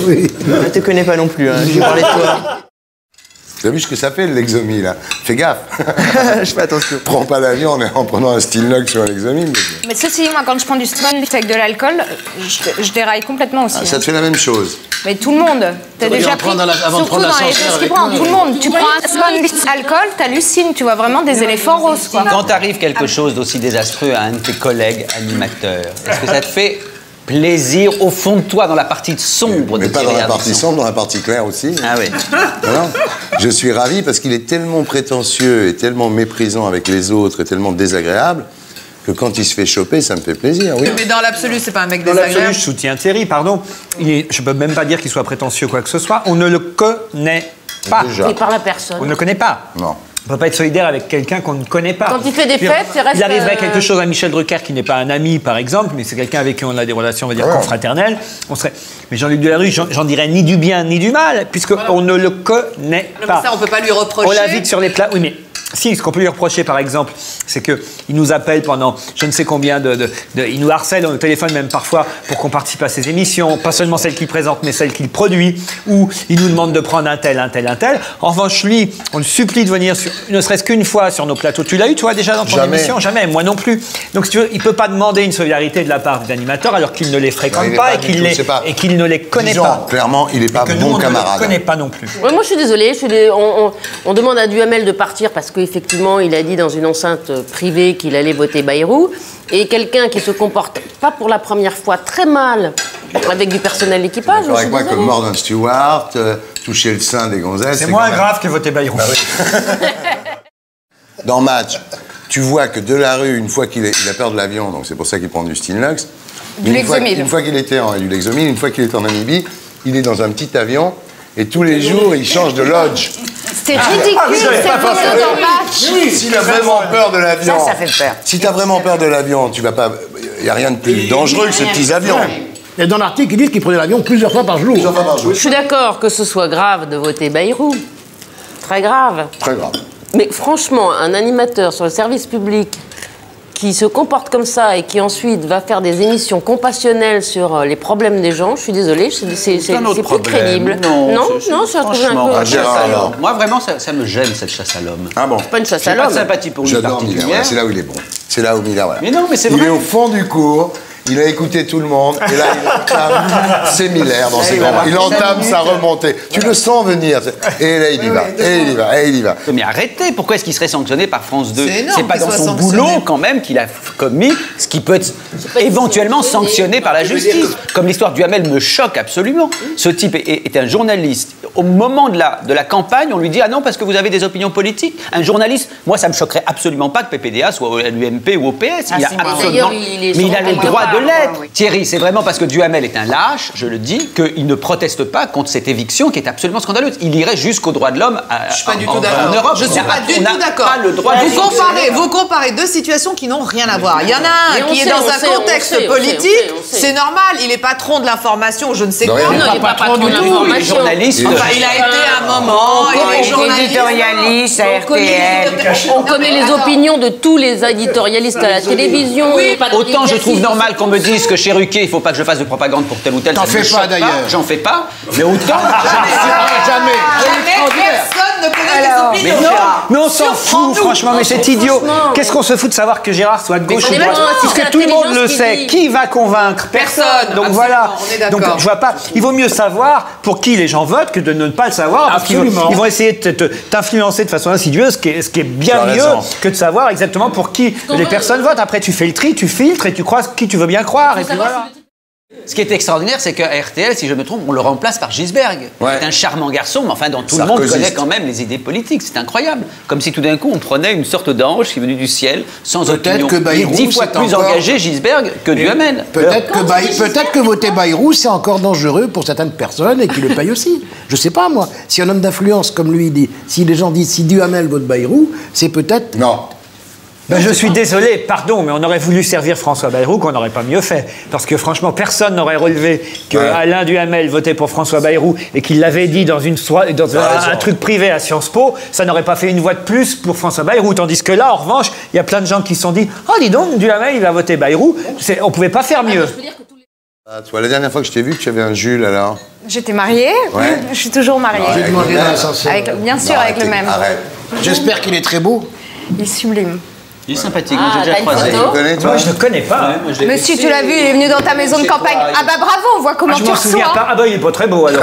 Oui. Je te connais pas non plus, hein. J'ai parlé de toi. Tu as vu ce que ça fait le Lexomil là? Fais gaffe. Je fais attention. Prends pas l'avion en prenant un Stilnox sur un Lexomil. Mais ceci, moi, quand je prends du Splendid avec de l'alcool, je déraille complètement aussi. Ah, ça te fait la même chose. Mais tout le monde. T'as déjà pris, avant de surtout prendre dans les l'ascenseur tests qui avec prend, nous. tout le monde. Tu prends un Splendid alcool, t'hallucines, tu vois vraiment des éléphants roses, quoi. Quand arrive quelque chose d'aussi désastreux à un de tes collègues animateurs, est-ce que ça te fait plaisir au fond de toi, dans la partie sombre Mais de pas dans Thierry la partie Ardisson? sombre, dans la partie claire aussi. Ah oui. Non, je suis ravi parce qu'il est tellement prétentieux et tellement méprisant avec les autres et tellement désagréable que quand il se fait choper, ça me fait plaisir, oui. Mais dans l'absolu, c'est pas un mec Dans l'absolu, désagréable. je soutiens Thierry, pardon. Je peux même pas dire qu'il soit prétentieux quoi que ce soit. On ne le connaît pas. Déjà. Il parle à personne. On ne le connaît pas. Non. On ne peut pas être solidaire avec quelqu'un qu'on ne connaît pas. Quand il fait des Puis, fêtes, il reste, Il arriverait quelque chose à Michel Drucker qui n'est pas un ami, par exemple, mais c'est quelqu'un avec qui on a des relations, on va dire, confraternelles. On serait... Mais Jean-Luc Delarue, j'en dirais ni du bien ni du mal, puisqu'on ne le connaît Non, pas. mais ça, on peut pas lui reprocher. On l'invite sur les plats. Oui, mais si, ce qu'on peut lui reprocher, par exemple, c'est qu'il nous appelle pendant je ne sais combien il nous harcèle au téléphone, même parfois, pour qu'on participe à ses émissions, pas seulement celles qu'il présente, mais celles qu'il produit, ou il nous demande de prendre un tel. En revanche, lui, on le supplie de venir, ne serait-ce qu'une fois sur nos plateaux. Tu l'as eu, toi, déjà dans ton Jamais. émission? Jamais, moi non plus. Donc, si tu veux, il ne peut pas demander une solidarité de la part des animateurs alors qu'il ne les fréquente Non, il est pas, pas et du qu'il tout, les- c'est pas- et qu'il ne les connaît Disons, pas. clairement, il n'est pas Que nous, bon on ne camarade. le connaît pas non plus. Ouais, moi, je suis désolée. On demande à Duhamel de partir parce qu'effectivement, il a dit dans une enceinte privée qu'il allait voter Bayrou. Et quelqu'un qui se comporte, pas pour la première fois, très mal Avec du personnel d'équipage. Avec moi comme Morden Stewart, toucher le sein des gonzesses. C'est moins grave que voter Bayrou. Dans Match, tu vois que Delarue, une fois qu'il a peur de l'avion, donc c'est pour ça qu'il prend du Stilnox. Une fois qu'il était en Lexomil, une fois qu'il est en Namibie, il est dans un petit avion et tous les jours il change de lodge. C'était ridicule, c'est photo dans Match. Oui, s'il a vraiment peur de l'avion. Ça fait peur. Si t'as vraiment peur de l'avion, tu vas pas. Il y a rien de plus dangereux que ces petits avions. Et dans l'article, ils disent qu'il prenait l'avion plusieurs fois par jour. Je suis d'accord que ce soit grave de voter Bayrou. Très grave. Très grave. Mais franchement, un animateur sur le service public qui se comporte comme ça et qui ensuite va faire des émissions compassionnelles sur les problèmes des gens, je suis désolée, c'est plus crédible. Non, je la trouve un peu... Gérard, moi, vraiment, ça me gêne, cette chasse à l'homme. Ah bon? C'est pas une chasse à J'ai pas l'homme. de sympathie pour lui J'adore Miller, particulière. ouais, c'est là où il est bon. C'est là où Miller, voilà. Mais non, mais c'est Il vrai. est au fond du cours, il a écouté tout le monde, et là, il entame, c'est Miller dans ses grands. Il entame sa remontée. Tu le sens venir. Et là, il y va, et il y va, et il y va. Mais arrêtez, pourquoi est-ce qu'il serait sanctionné par France 2? C'est énorme C'est pas qu'il dans soit son sanctionné. boulot quand même qu'il a commis ce qui peut être éventuellement sanctionné par la justice. Comme l'histoire du Hamel me choque absolument. Ce type est un journaliste. Au moment de la campagne, on lui dit « Ah non, parce que vous avez des opinions politiques ». Un journaliste, moi ça me choquerait absolument pas que PPDA soit à l'UMP ou au PS. Il a absolument... Mais il a le droit de l'être. Thierry, c'est vraiment parce que Duhamel est un lâche, je le dis, qu'il ne proteste pas contre cette éviction qui est absolument scandaleuse. Il irait jusqu'aux droits de l'homme Je suis pas du tout en d'accord. Europe. Je suis pas du tout d'accord. Pas le droit de Vous comparez deux situations qui n'ont rien à voir. Il y en a un qui est dans un contexte politique, c'est normal. Il est patron de l'information, je ne sais quoi. Non, il n'est pas patron de l'information. journaliste. Enfin, il a été à un moment, il est journaliste. Éditorialiste à RTL. On connaît les opinions de tous les éditorialistes à la télévision. Autant je trouve normal qu'on me dise que chez Ruquier, il ne faut pas que je fasse de propagande pour tel ou tel. T'en fais pas, d'ailleurs. J'en fais pas. Mais autant. Jamais. Personne ne connaît les opinions. Mais on s'en fout, franchement, mais c'est idiot. Qu'est-ce qu'on se fout de savoir que Gérard soit de gauche ou de droite? Puisque tout le monde le sait. Qui va convaincre? Personne. Donc voilà. On est d'accord. Donc je vois pas. Il vaut mieux savoir pour qui les gens votent que de ne pas le savoir. Parce qu'ils Absolument. vont essayer de t'influencer de façon insidieuse, ce qui est bien Tu as mieux raison. que de savoir exactement pour qui les personnes votent. Après, tu fais le tri, tu filtres et tu crois qui tu veux bien croire. Et puis voilà. Ce qui est extraordinaire, c'est qu'à RTL, si je me trompe, on le remplace par Gisberg. Ouais. C'est un charmant garçon, mais enfin, dont tout le monde Sarkozyste. connaît quand même les idées politiques. C'est incroyable. Comme si tout d'un coup, on prenait une sorte d'ange qui est venu du ciel, sans opinion. que Bayrou, Il est 10 fois c'est plus encore- engagé, Gisberg, que Duhamel. Peut-être que voter Bayrou, c'est encore dangereux pour certaines personnes et qui le payent aussi. Je sais pas, moi. Si un homme d'influence, comme lui dit, si les gens disent si Duhamel vote Bayrou, c'est peut-être... Non. Ben, je suis désolé, pardon, mais on aurait voulu servir François Bayrou, qu'on n'aurait pas mieux fait. Parce que franchement, personne n'aurait relevé que Alain Duhamel votait pour François Bayrou et qu'il l'avait dit dans un truc privé à Sciences Po. Ça n'aurait pas fait une voix de plus pour François Bayrou. Tandis que là, en revanche, il y a plein de gens qui se sont dit « Oh, dis donc, Duhamel, il va voter Bayrou. » On pouvait pas faire mieux. Ah, toi, la dernière fois que je t'ai vu, tu avais un Jules alors. J'étais mariée, Ouais. je suis toujours mariée. J'ai demandé dans l'ascenseur. Bien sûr, Non, avec le arrêtez, même. Arrête. J'espère qu'il est très beau. Il est sublime. Il est sympathique, moi, j'ai t'as déjà une croisé. photo Tu connais, toi? Moi, je ne connais pas. hein. Moi, je l'ai Monsieur, vu. tu l'as vu, il est venu dans ta maison de Chez campagne. toi, Ah bah bravo, on voit comment Ah, je tu m'en souviens reçois. pas. Ah bah, il est pas très beau alors.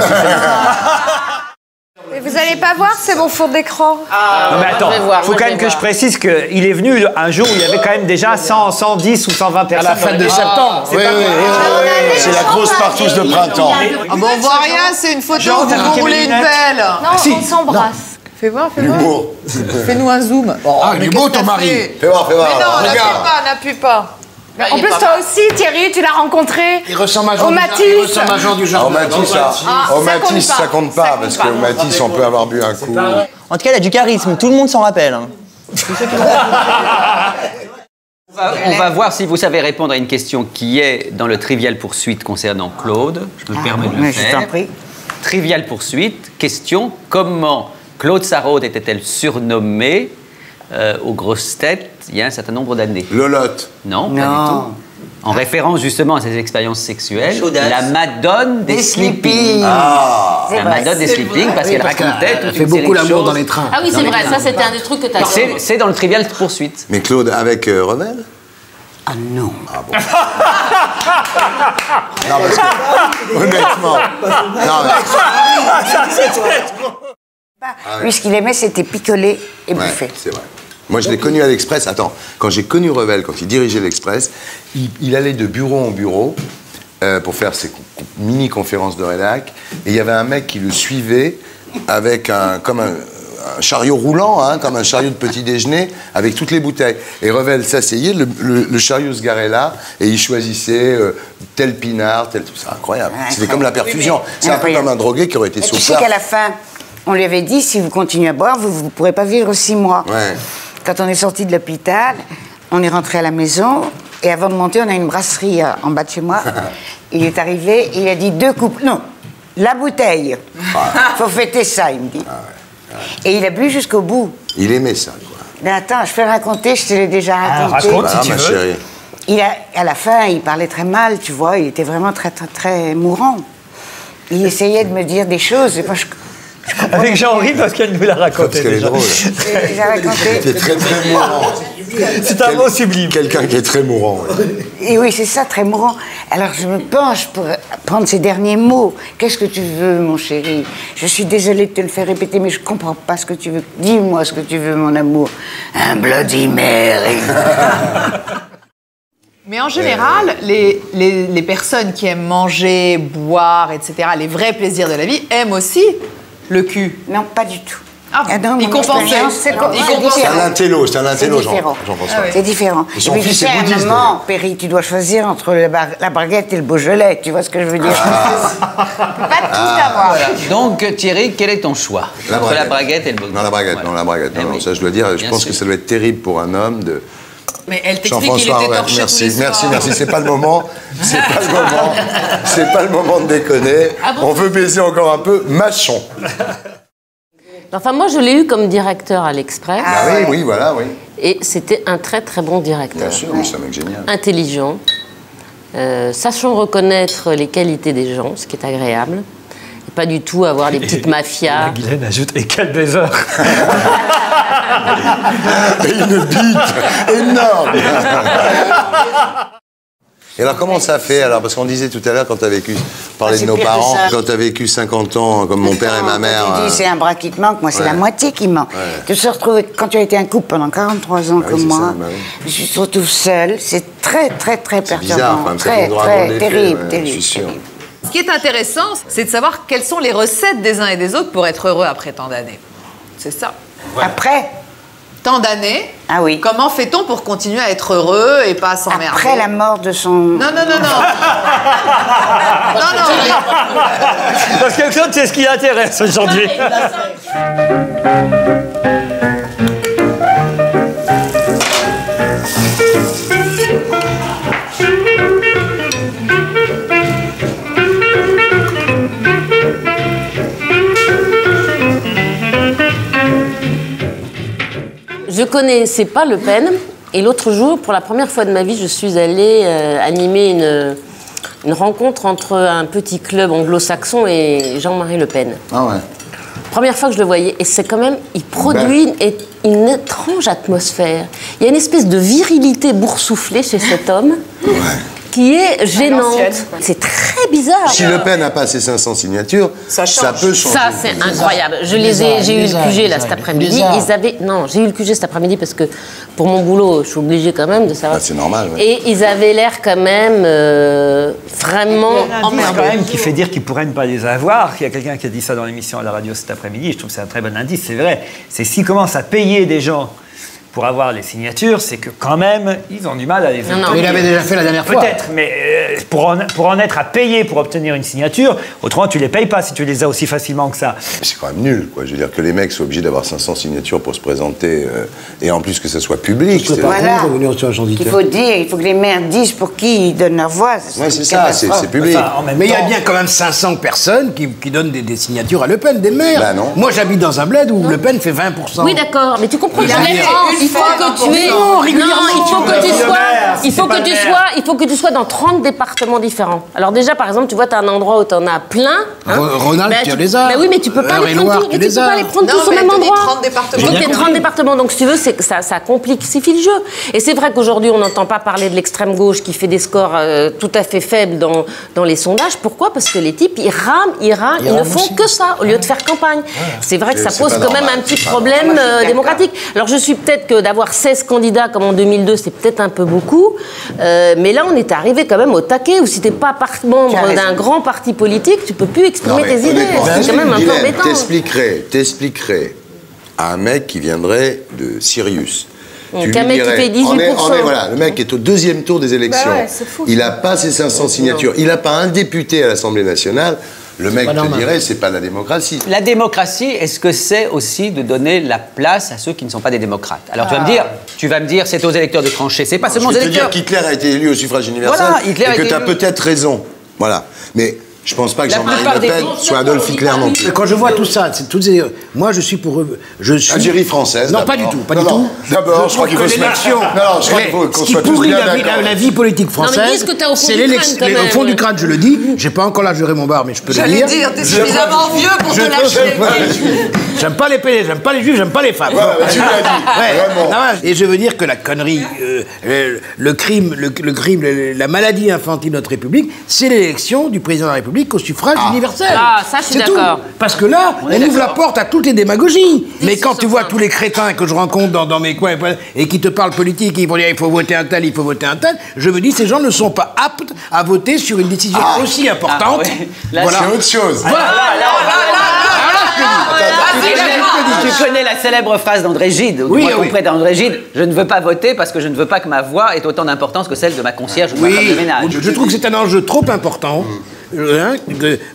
Mais vous allez pas voir, c'est mon fond d'écran. Non mais attends, je vais voir, faut je quand vais même que voir. je précise qu'il est venu un jour où il y avait quand même déjà 100, 110 ou 120 personnes. À la fête de septembre. Oui, oui, oui. C'est la grosse partouze de printemps. Ah bon, on voit rien, c'est une photo, Genre, t'as vous piqué roulez mes une lunettes. pelle. Non, si. on s'embrasse. Fais voir, fais voir. L'humour. Fais-nous un zoom. Ah, il est beau ton mari. Fais voir, fais voir. Mais non, alors, n'appuie regarde. pas, n'appuie pas. En plus, toi aussi, Thierry, tu l'as rencontré. Il ressemble à Au Jean du Matisse. Il ressemble à Jean du Au Jardin. Matisse, ça compte pas, parce qu'au Matisse, on peut avoir bu un coup. En tout cas, il a du charisme, tout le monde s'en rappelle. hein. On va voir si vous savez répondre à une question qui est dans le Trivial Poursuite concernant Claude. Je me permets de le mais je faire. t'en prie. Trivial Poursuite, question, comment Claude Sarraute était-elle surnommée aux grosses têtes il y a un certain nombre d'années? Lolotte. Non, pas du tout. En référence justement à ses expériences sexuelles, Chaudasse. la Madone des Sleeping. C'est La vrai. Madone des Sleeping, parce qu'elle racontait toute Elle fait une série beaucoup de l'amour choses. dans les trains. Ah oui, c'est vrai, ça c'était un des trucs que t'as dit. C'est dans le Trivial Poursuite. Mais Claude, avec Revel? Ah non. Non, parce que, honnêtement. Non, mais, Lui, ce qu'il aimait, c'était picoler et ouais, bouffer. c'est vrai. Moi, je l'ai connu à l'Express. Attends, quand j'ai connu Revel, quand il dirigeait l'Express, il allait de bureau en bureau pour faire ses mini-conférences de rédac. Et il y avait un mec qui le suivait avec un chariot roulant, hein, comme un chariot de petit déjeuner, avec toutes les bouteilles. Et Revel s'asseyait, le chariot se garait là, et il choisissait tel pinard, tel tout ça. Incroyable. C'était comme la perfusion. C'est un peu comme un drogué qui aurait été Tu sais sauvé. qu'à la fin, on lui avait dit, si vous continuez à boire, vous ne pourrez pas vivre 6 mois. Ouais. Quand on est sorti de l'hôpital, on est rentré à la maison, et avant de monter, on a une brasserie en bas de chez moi. Il est arrivé, il a dit 2 coupes. Non, la bouteille. Faut fêter ça, il me dit. Et il a bu jusqu'au bout. Il aimait ça, quoi. Mais attends, je peux raconter, je te l'ai déjà raconté. Raconte si tu ma veux. chérie. À la fin, il parlait très mal, tu vois, il était vraiment très, très, très mourant. Il essayait de me dire des choses, et moi, je Avec Jean-Henri, parce qu'elle nous l'a raconté. Parce qu'elle est déjà. drôle. j'ai déjà raconté. C'était très, très mourant. C'est un mot sublime. Quelqu'un qui est très mourant. Ouais. Et oui, c'est ça, très mourant. Alors je me penche pour prendre ces derniers mots. Qu'est-ce que tu veux, mon chéri? Je suis désolée de te le faire répéter, mais je comprends pas ce que tu veux. Dis-moi ce que tu veux, mon amour. Un Bloody Mary. Mais en général, les personnes qui aiment manger, boire, etc., les vrais plaisirs de la vie, aiment aussi le cul. Non, pas du tout. Ah, non, il mon compensait. expérience, c'est C'est un intello, différent. Jean-François. C'est différent. Et son Mais tu fils sais, est à un bouddhiste, moment, Perry, tu dois choisir entre la baguette et le Beaujolais. Tu vois ce que je veux dire? Pas tout avoir. Donc Thierry, quel est ton choix entre la braguette et le Beaujolais? Non, la braguette, Voilà. non, la braguette. Non, Eh non, oui. ça, je dois dire, je Bien pense sûr. que ça doit être terrible pour un homme de... Mais elle t'explique qu'il Jean-François, était torché tous merci, les soirs. merci, c'est pas le moment, c'est pas le moment de déconner. Ah bon? On veut baiser encore un peu, mâchons. Enfin, moi, je l'ai eu comme directeur à l'Express. Ah oui, oui, voilà, oui. Et c'était un très, très bon directeur. Bien sûr, mais c'est un mec génial. Intelligent, sachant reconnaître les qualités des gens, ce qui est agréable. Et pas du tout avoir des petites mafias. Guylaine ajoute, et quel baiser. Et une bite énorme. Et alors, comment ça fait alors? Parce qu'on disait tout à l'heure, quand tu as vécu, parler de c'est nos pire que parents, ça. quand tu as vécu 50 ans, comme mon père et ma mère. Tu dis, c'est un bras qui te manque, moi, c'est ouais. la moitié qui me manque. Ouais. De se retrouver, quand tu as été un couple pendant 43 ans Ah oui, comme c'est moi, ça, bah oui. je me retrouve seule, c'est très, très, très C'est perturbant. bizarre, quand même, ça très, fait droit à très mon effet, terrible, ouais, terrible. je suis sûr. terrible. Ce qui est intéressant, c'est de savoir quelles sont les recettes des uns et des autres pour être heureux après tant d'années. C'est ça. Après, Tant d'années, ah oui. comment fait-on pour continuer à être heureux et pas s'emmerder? Après la mort de son... Non, non, non, non. Non, non. Parce que Claude, c'est ce qui l'intéresse aujourd'hui. Je connaissais pas Le Pen. Et l'autre jour, pour la première fois de ma vie, je suis allée animer une rencontre entre un petit club anglo-saxon et Jean-Marie Le Pen. Ah ouais. Première fois que je le voyais, et c'est quand même, il produit une étrange atmosphère. Il y a une espèce de virilité boursouflée chez cet homme qui est gênante. C'est très bizarre. Si Le Pen n'a pas ses 500 signatures, ça peut changer. Ça, c'est incroyable. J'ai eu le QG là cet après-midi. J'ai eu le QG cet après-midi parce que pour mon boulot, je suis obligée quand même de savoir. Ah, c'est normal. Ouais. Et ils avaient l'air quand même vraiment Quand même qui fait dire qu'ils pourraient ne pas les avoir. Il y a quelqu'un qui a dit ça dans l'émission à la radio cet après-midi. Je trouve que c'est un très bon indice. C'est vrai. C'est s'ils commencent à payer des gens pour avoir les signatures, c'est que quand même, ils ont du mal à les obtenir. Mais il avait déjà fait la dernière fois. Peut-être, mais pour en être à payer pour obtenir une signature, autrement tu les payes pas si tu les as aussi facilement que ça. C'est quand même nul, quoi. Je veux dire que les mecs soient obligés d'avoir 500 signatures pour se présenter, et en plus que ça soit public. C'est pas Voilà. con de venir sur un Il chantier. faut dire, il faut que les maires disent pour qui ils donnent leur voix. Ouais, c'est ça, c'est public. Enfin, en même Mais il y a temps- bien quand même 500 personnes qui donnent des signatures à Le Pen, des maires. Bah non. Moi, j'habite dans un bled où Le Pen fait 20%. Oui, d'accord, mais tu comprends que Il a fait il faut que tu aies. Non, régulièrement. il faut que tu Le sois. maire, Il faut c'est pas que tu le sois. maire. Il faut que tu sois dans 30 départements différents. Alors déjà, par exemple, tu vois, tu as un endroit où tu en as plein. Ronald, Bah, tu les as. Bah oui, mais tu peux pas les prendre Eure-et-Loire, tous. tu Mais tu les peux pas as. les prendre Non, tous au mais même elle te dit endroit. 30 départements. Donc il y a 30 départements. Donc si tu veux, c'est que ça complexifie le jeu. Et c'est vrai qu'aujourd'hui, on n'entend pas parler de l'extrême gauche qui fait des scores tout à fait faibles dans les sondages. Pourquoi? Parce que les types, ils rament, ils ne font que ça au lieu de faire campagne. C'est vrai que ça C'est pose pas quand même normal, un petit c'est pas problème normal. Moi, je suis démocratique. Alors je suis peut-être que d'avoir 16 candidats comme en 2002, c'est peut-être un peu beaucoup. Mais là, on est arrivé quand même au taquet où si t'es pas membre d'un grand parti politique, tu peux plus exprimer tes idées. C'est quand même un peu embêtant. T'expliquerais à un mec qui viendrait de Sirius. Qu'un mec qui fait 18%. Voilà, le mec est au 2e tour des élections. Bah ouais, c'est fou, il n'a pas ses 500 signatures. Il n'a pas un député à l'Assemblée nationale. Le mec te dirait, c'est pas la démocratie. La démocratie, est-ce que c'est aussi de donner la place à ceux qui ne sont pas des démocrates? Alors tu vas me dire, c'est aux électeurs de trancher. C'est pas seulement aux électeurs. Je vais te dire qu'Hitler a été élu au suffrage universel et que tu as peut-être raison. Voilà. Mais je pense pas que Jean-Marie Le Pen soit Adolf Hitler non plus. Quand je vois tout ça, moi je suis pour... Algérie française. Non, pas du tout. Pas du tout. D'abord, je crois qu'il faut se mettre... Non, je crois qu'il faut qu'on soit tous bien d'accord. La vie politique française, c'est l'élection. Au fond du crâne, je le dis. J'ai pas encore là juré mon bar, mais je peux le dire. J'allais dire, t'es suffisamment vieux pour te lâcher. J'aime pas les PD, j'aime pas les juifs, j'aime pas les femmes. Tu l'as dit, vraiment. Et je veux dire que la connerie, le crime, la maladie infantile de notre République, c'est l'élection du président de la République au suffrage universel. Ah, ça, je suis d'accord. Parce que là, on ouvre la porte à toutes les démagogies. Mais quand tu vois tous les crétins que je rencontre dans mes coins et qui te parlent politique, ils vont dire il faut voter un tel, il faut voter un tel, je me dis ces gens ne sont pas aptes à voter sur une décision aussi importante. Voilà. C'est autre chose. Tu connais la célèbre phrase d'André Gide, auprès d'André Gide, je ne veux pas voter parce que je ne veux pas que ma voix ait autant d'importance que celle de ma concierge ou de ma femme de ménage. Je trouve que c'est un enjeu trop important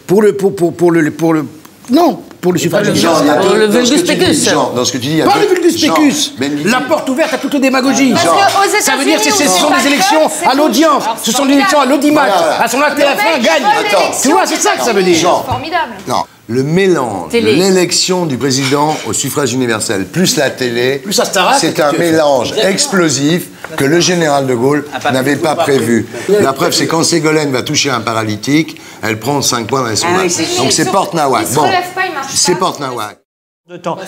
pour le suffrage universel. Le vulgus pécus. Dans ce que tu dis, pas le vulgus pécus. La porte ouverte à toute démagogie. Ça veut dire que ce sont des élections à l'audience. Ce sont des élections à l'audimat. À son TF1 gagne. Tu vois, c'est ça que ça veut dire. Formidable. Non. Le mélange de l'élection du président au suffrage universel plus la télé, c'est un mélange explosif que le général de Gaulle n'avait pas prévu. La preuve, c'est quand Ségolène va toucher un paralytique, elle prend 5 points dans les sondages. Donc c'est Porte-Nawak. Bon, c'est Porte-Nawak.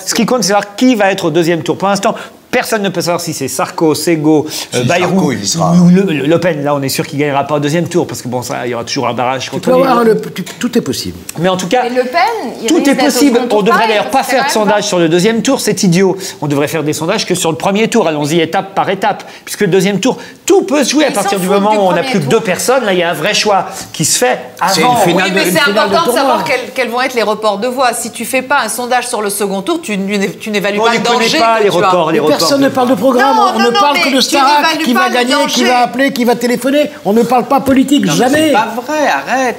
Ce qui compte, c'est savoir qui va être au 2e tour. Pour l'instant, personne ne peut savoir si c'est Sarko, Sego, Bayrou ou Le Pen. Là, on est sûr qu'il ne gagnera pas au 2e tour parce que bon, ça, il y aura toujours un barrage contre lui. Tout est possible. Mais en tout cas, Le Pen, tout est possible. On ne devrait d'ailleurs pas faire de sondage sur le 2e tour, c'est idiot. On devrait faire des sondages que sur le 1er tour. Allons-y étape par étape, puisque le 2e tour, tout peut se jouer à partir du moment où on n'a plus que 2 personnes. Là, il y a un vrai choix qui se fait avant. Oui, mais c'est important de savoir quels vont être les reports de voix. Si tu fais pas un sondage sur le second tour, tu n'évalues pas le danger. On ne connaît pas les reports. Personne ne parle de programme. On ne parle que de Starac, qui va gagner, qui va appeler, qui va téléphoner. On ne parle pas politique, jamais. C'est pas vrai,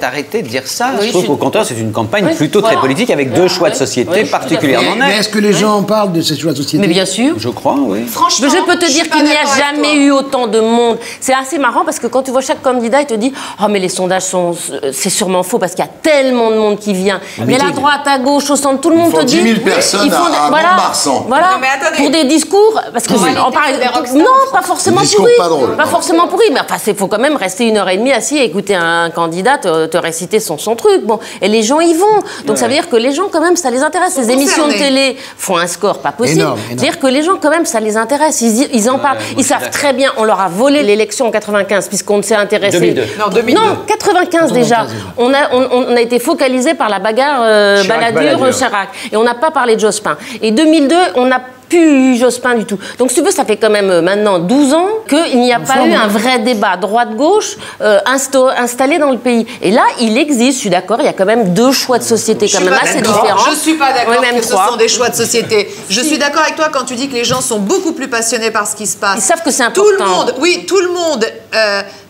arrêtez de dire ça. Je trouve qu'au contraire, c'est une campagne plutôt très politique avec 2 choix de société particulièrement nets. Mais est-ce que les gens parlent de ces choix de société? Mais bien sûr. Je crois, oui. Franchement, je peux te dire qu'il n'y a jamais eu autant de monde. C'est assez marrant parce que quand tu vois chaque candidat, il te dit « Oh, mais les sondages c'est sûrement faux parce qu'il y a tellement de monde qui vient. » Mais la droite, à gauche, au centre, tout le monde te dit... 10 000 personnes à Mont-de-Marsan. Voilà, pour des discours... Parce que non, pas forcément pourri. Pas forcément pourri. Mais enfin, il faut quand même rester 1h30 assis et écouter un candidat te réciter son truc. Bon, et les gens y vont. Donc ça veut dire que les gens, quand même, ça les intéresse. Les émissions de télé font un score pas possible. C'est-à-dire que les gens, quand même, ça les intéresse. Ils en parlent. Ils savent très bien. On leur a volé l'élection en 95 puisqu'on ne s'est intéressé. 2002. Non, 95 déjà. On a été focalisé par la bagarre Balladur-Chirac. Et on n'a pas parlé de Jospin. Et 2002, on n'a plus Jospin du tout. Donc, si tu veux, ça fait quand même maintenant 12 ans qu'il n'y a pas eu un vrai débat droite-gauche installé dans le pays. Et là, il existe, je suis d'accord, il y a quand même 2 choix de société quand même assez différents. Je ne suis pas d'accord que 3. ce sont des choix de société. Je suis d'accord avec toi quand tu dis que les gens sont beaucoup plus passionnés par ce qui se passe. Ils savent que c'est important. Tout le monde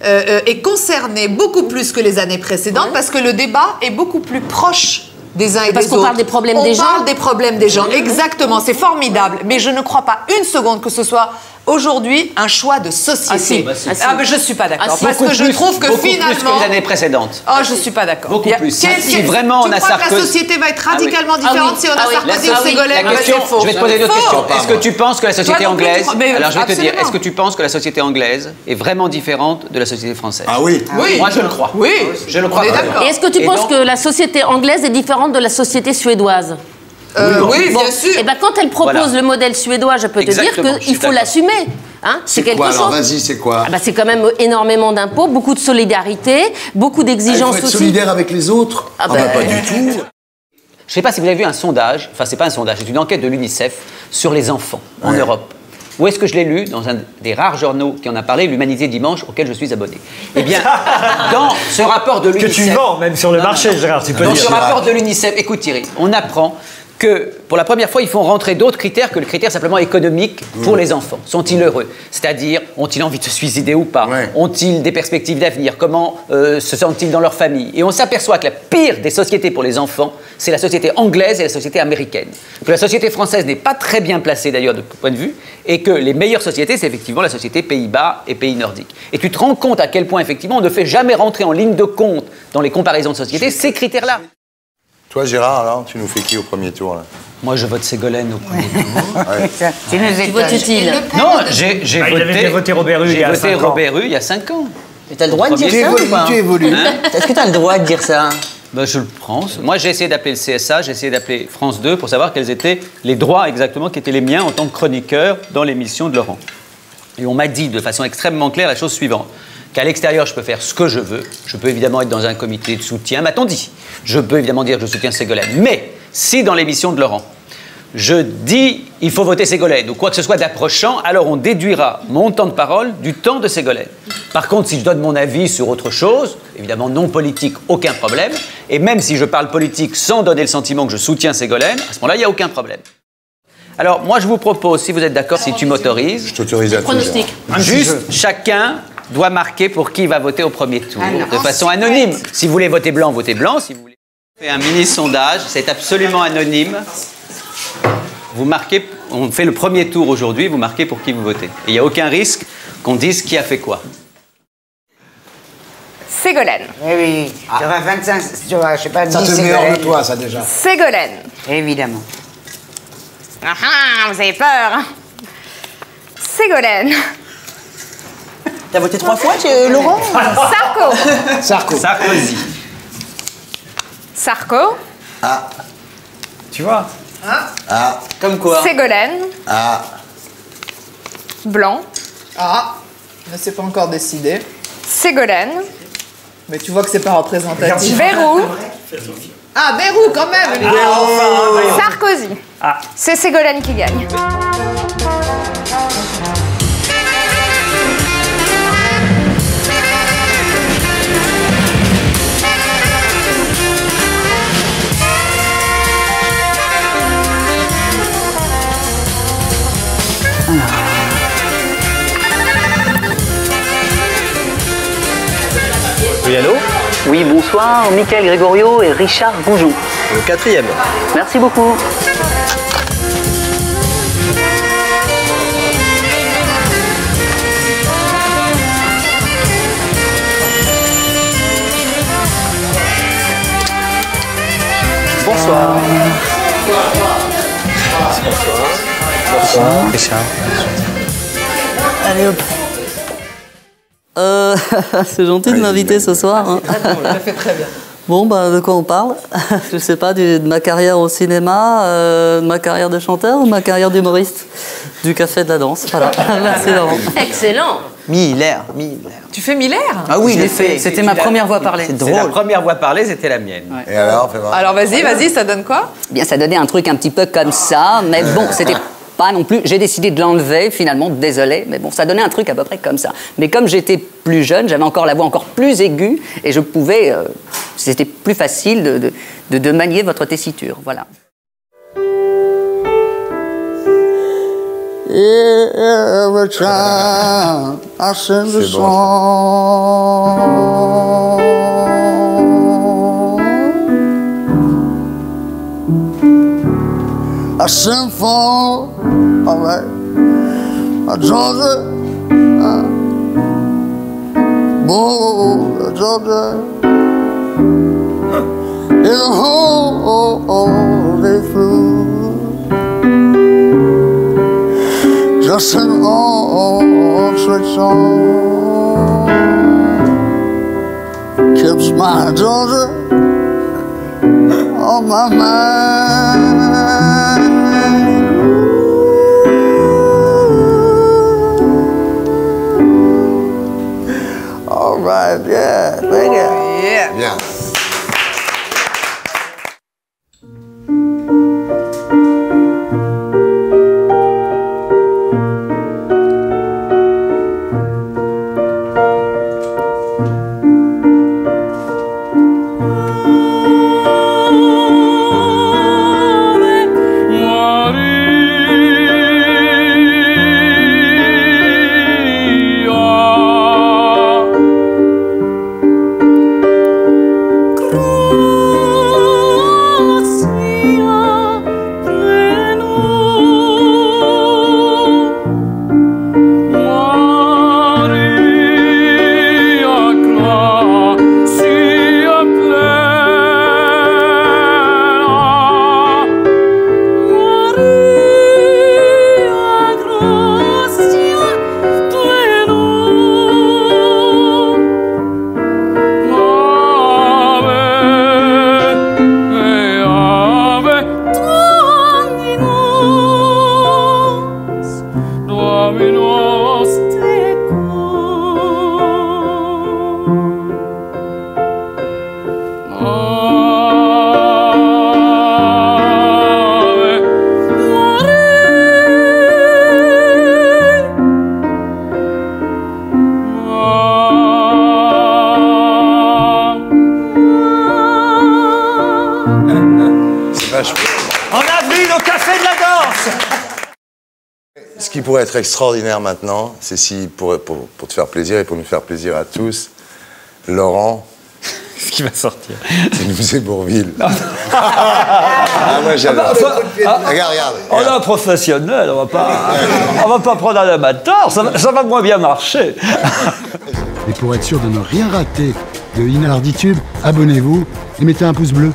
est concerné beaucoup plus que les années précédentes parce que le débat est beaucoup plus proche des uns et des autres. Parce qu'on parle des problèmes des gens. On parle des problèmes des gens, exactement, c'est formidable. Mais je ne crois pas une seconde que ce soit aujourd'hui un choix de société. Mais je ne suis pas d'accord. Parce que je trouve que finalement... Beaucoup plus que les années précédentes. Oh, je ne suis pas d'accord. Beaucoup plus. Si vraiment on a Sarkozy... Tu crois que la société va être radicalement différente si on a Sarkozy ou Ségolène? Je vais te poser une autre question. Est-ce que tu penses que la société anglaise... Alors je vais te dire, est-ce que tu penses que la société anglaise est vraiment différente de la société française? Ah oui. Moi je le crois. Oui. Je le crois. Et est-ce que tu penses que la société anglaise est différente de la société suédoise? Oui, bien sûr. Et ben quand elle propose le modèle suédois, je peux te dire qu'il faut l'assumer. Hein, c'est quelque chose. Alors vas-y, c'est quoi? C'est quand même énormément d'impôts, beaucoup de solidarité, beaucoup d'exigences aussi. Il faut être solidaire avec les autres? Pas du tout. Je ne sais pas si vous avez vu un sondage, enfin c'est pas un sondage, c'est une enquête de l'UNICEF sur les enfants en Europe. Où est-ce que je l'ai lu? Dans un des rares journaux qui en a parlé, l'Humanité Dimanche, auquel je suis abonné. Eh bien, dans ce rapport de l'UNICEF... Que tu vends même sur le marché, Gérard, tu peux Dans dire. ce rapport de l'UNICEF, écoute Thierry, on apprend que pour la première fois, ils font rentrer d'autres critères que le critère simplement économique pour les enfants. Sont-ils heureux? C'est-à-dire, ont-ils envie de se suicider ou pas? Ont-ils des perspectives d'avenir? Comment se sentent-ils dans leur famille? Et on s'aperçoit que la pire des sociétés pour les enfants, c'est la société anglaise et la société américaine. Que la société française n'est pas très bien placée d'ailleurs de ce point de vue, et que les meilleures sociétés, c'est effectivement la société Pays-Bas et pays nordiques. Et tu te rends compte à quel point effectivement on ne fait jamais rentrer en ligne de compte dans les comparaisons de sociétés ces critères-là. Toi, Gérard, alors, tu nous fais qui au premier tour là? Moi, je vote Ségolène au premier tour. Tu votes utile. Non, j'ai il avait voté Robert Hue il y a 5 ans. J'ai voté Robert Hue il y a 5 ans. Et t'as le droit de dire ça ou pas? Tu évolues. Est-ce que t'as le droit de dire ça? Ben, je le prends. Moi, j'ai essayé d'appeler le CSA, j'ai essayé d'appeler France 2 pour savoir quels étaient les droits exactement qui étaient les miens en tant que chroniqueur dans l'émission de Laurent. Et on m'a dit de façon extrêmement claire la chose suivante. Qu'à l'extérieur, je peux faire ce que je veux. Je peux évidemment être dans un comité de soutien, m'a-t-on dit. Je peux évidemment dire que je soutiens Ségolène. Mais si dans l'émission de Laurent, je dis il faut voter Ségolène ou quoi que ce soit d'approchant, alors on déduira mon temps de parole du temps de Ségolène. Par contre, si je donne mon avis sur autre chose, évidemment non politique, aucun problème. Et même si je parle politique sans donner le sentiment que je soutiens Ségolène, à ce moment-là, il n'y a aucun problème. Alors, moi, je vous propose, si vous êtes d'accord, si tu m'autorises... Je t'autorise à tout. Pronostic. Juste, chacun doit marquer pour qui il va voter au premier tour, de façon anonyme. Si vous voulez voter blanc, votez blanc. Si vous voulez faire un mini-sondage, c'est absolument anonyme. Vous marquez, on fait le premier tour aujourd'hui, vous marquez pour qui vous votez. Et il n'y a aucun risque qu'on dise qui a fait quoi. Ségolène. Eh oui, tu auras 25, tu auras, je sais pas, 10 Ça te met hors de Ségolène. toi, ça déjà. Ségolène. Évidemment. Ah ah, vous avez peur. hein. Ségolène. T'as voté 3 fois, Laurent? Sarko. Sarkozy. Sarko. Tu vois? Comme quoi? Ségolène. Blanc. Ah, mais c'est pas encore décidé. Ségolène. Mais tu vois que c'est pas représentatif. Bérou. Ah, Bérou quand même. Sarkozy. C'est Ségolène qui gagne. Oui, allô? Oui, bonsoir, Michael Grégorio et Richard Goujon. Le 4e. Merci beaucoup. Bonsoir. Bonsoir. Richard. Allez hop. C'est gentil de m'inviter ce soir. Hein. Ça fait très bien. Bon, bah, de quoi on parle? Je sais pas, de ma carrière au cinéma, de ma carrière de chanteur ou ma carrière d'humoriste? Du café de la danse, voilà. Merci Laurent. Excellent. Miller. Tu fais Miller? Ah oui, je l'ai fait. C'était ma première voix parlée. C'est C'est la drôle. première voix parlée, c'était la mienne. Et alors, fais voir. Alors vas-y, ça donne quoi? Bien, ça donnait un truc un petit peu comme ça, mais bon, c'était pas non plus. J'ai décidé de l'enlever finalement, désolé, mais bon, ça donnait un truc à peu près comme ça. Mais comme j'étais plus jeune, j'avais encore la voix encore plus aiguë et je pouvais. C'était plus facile de manier votre tessiture, voilà. Every time I sing the song, I sing for, all right, Georgia, Georgia, is a whole day through. Just an old sweet song keeps my Georgia on my mind. All right, yeah, thank you. Yeah. Bien. En avril, au Café de la Danse. Ce qui pourrait être extraordinaire maintenant, c'est si, pour te faire plaisir et pour nous faire plaisir à tous, Laurent... Ce qui va sortir. Tu nous faisais Bourville. Ah, moi j'adore. Regarde. On est un professionnel, on va pas prendre un amateur, ça va moins bien marcher. Et pour être sûr de ne rien rater de Inarditube, abonnez-vous et mettez un pouce bleu.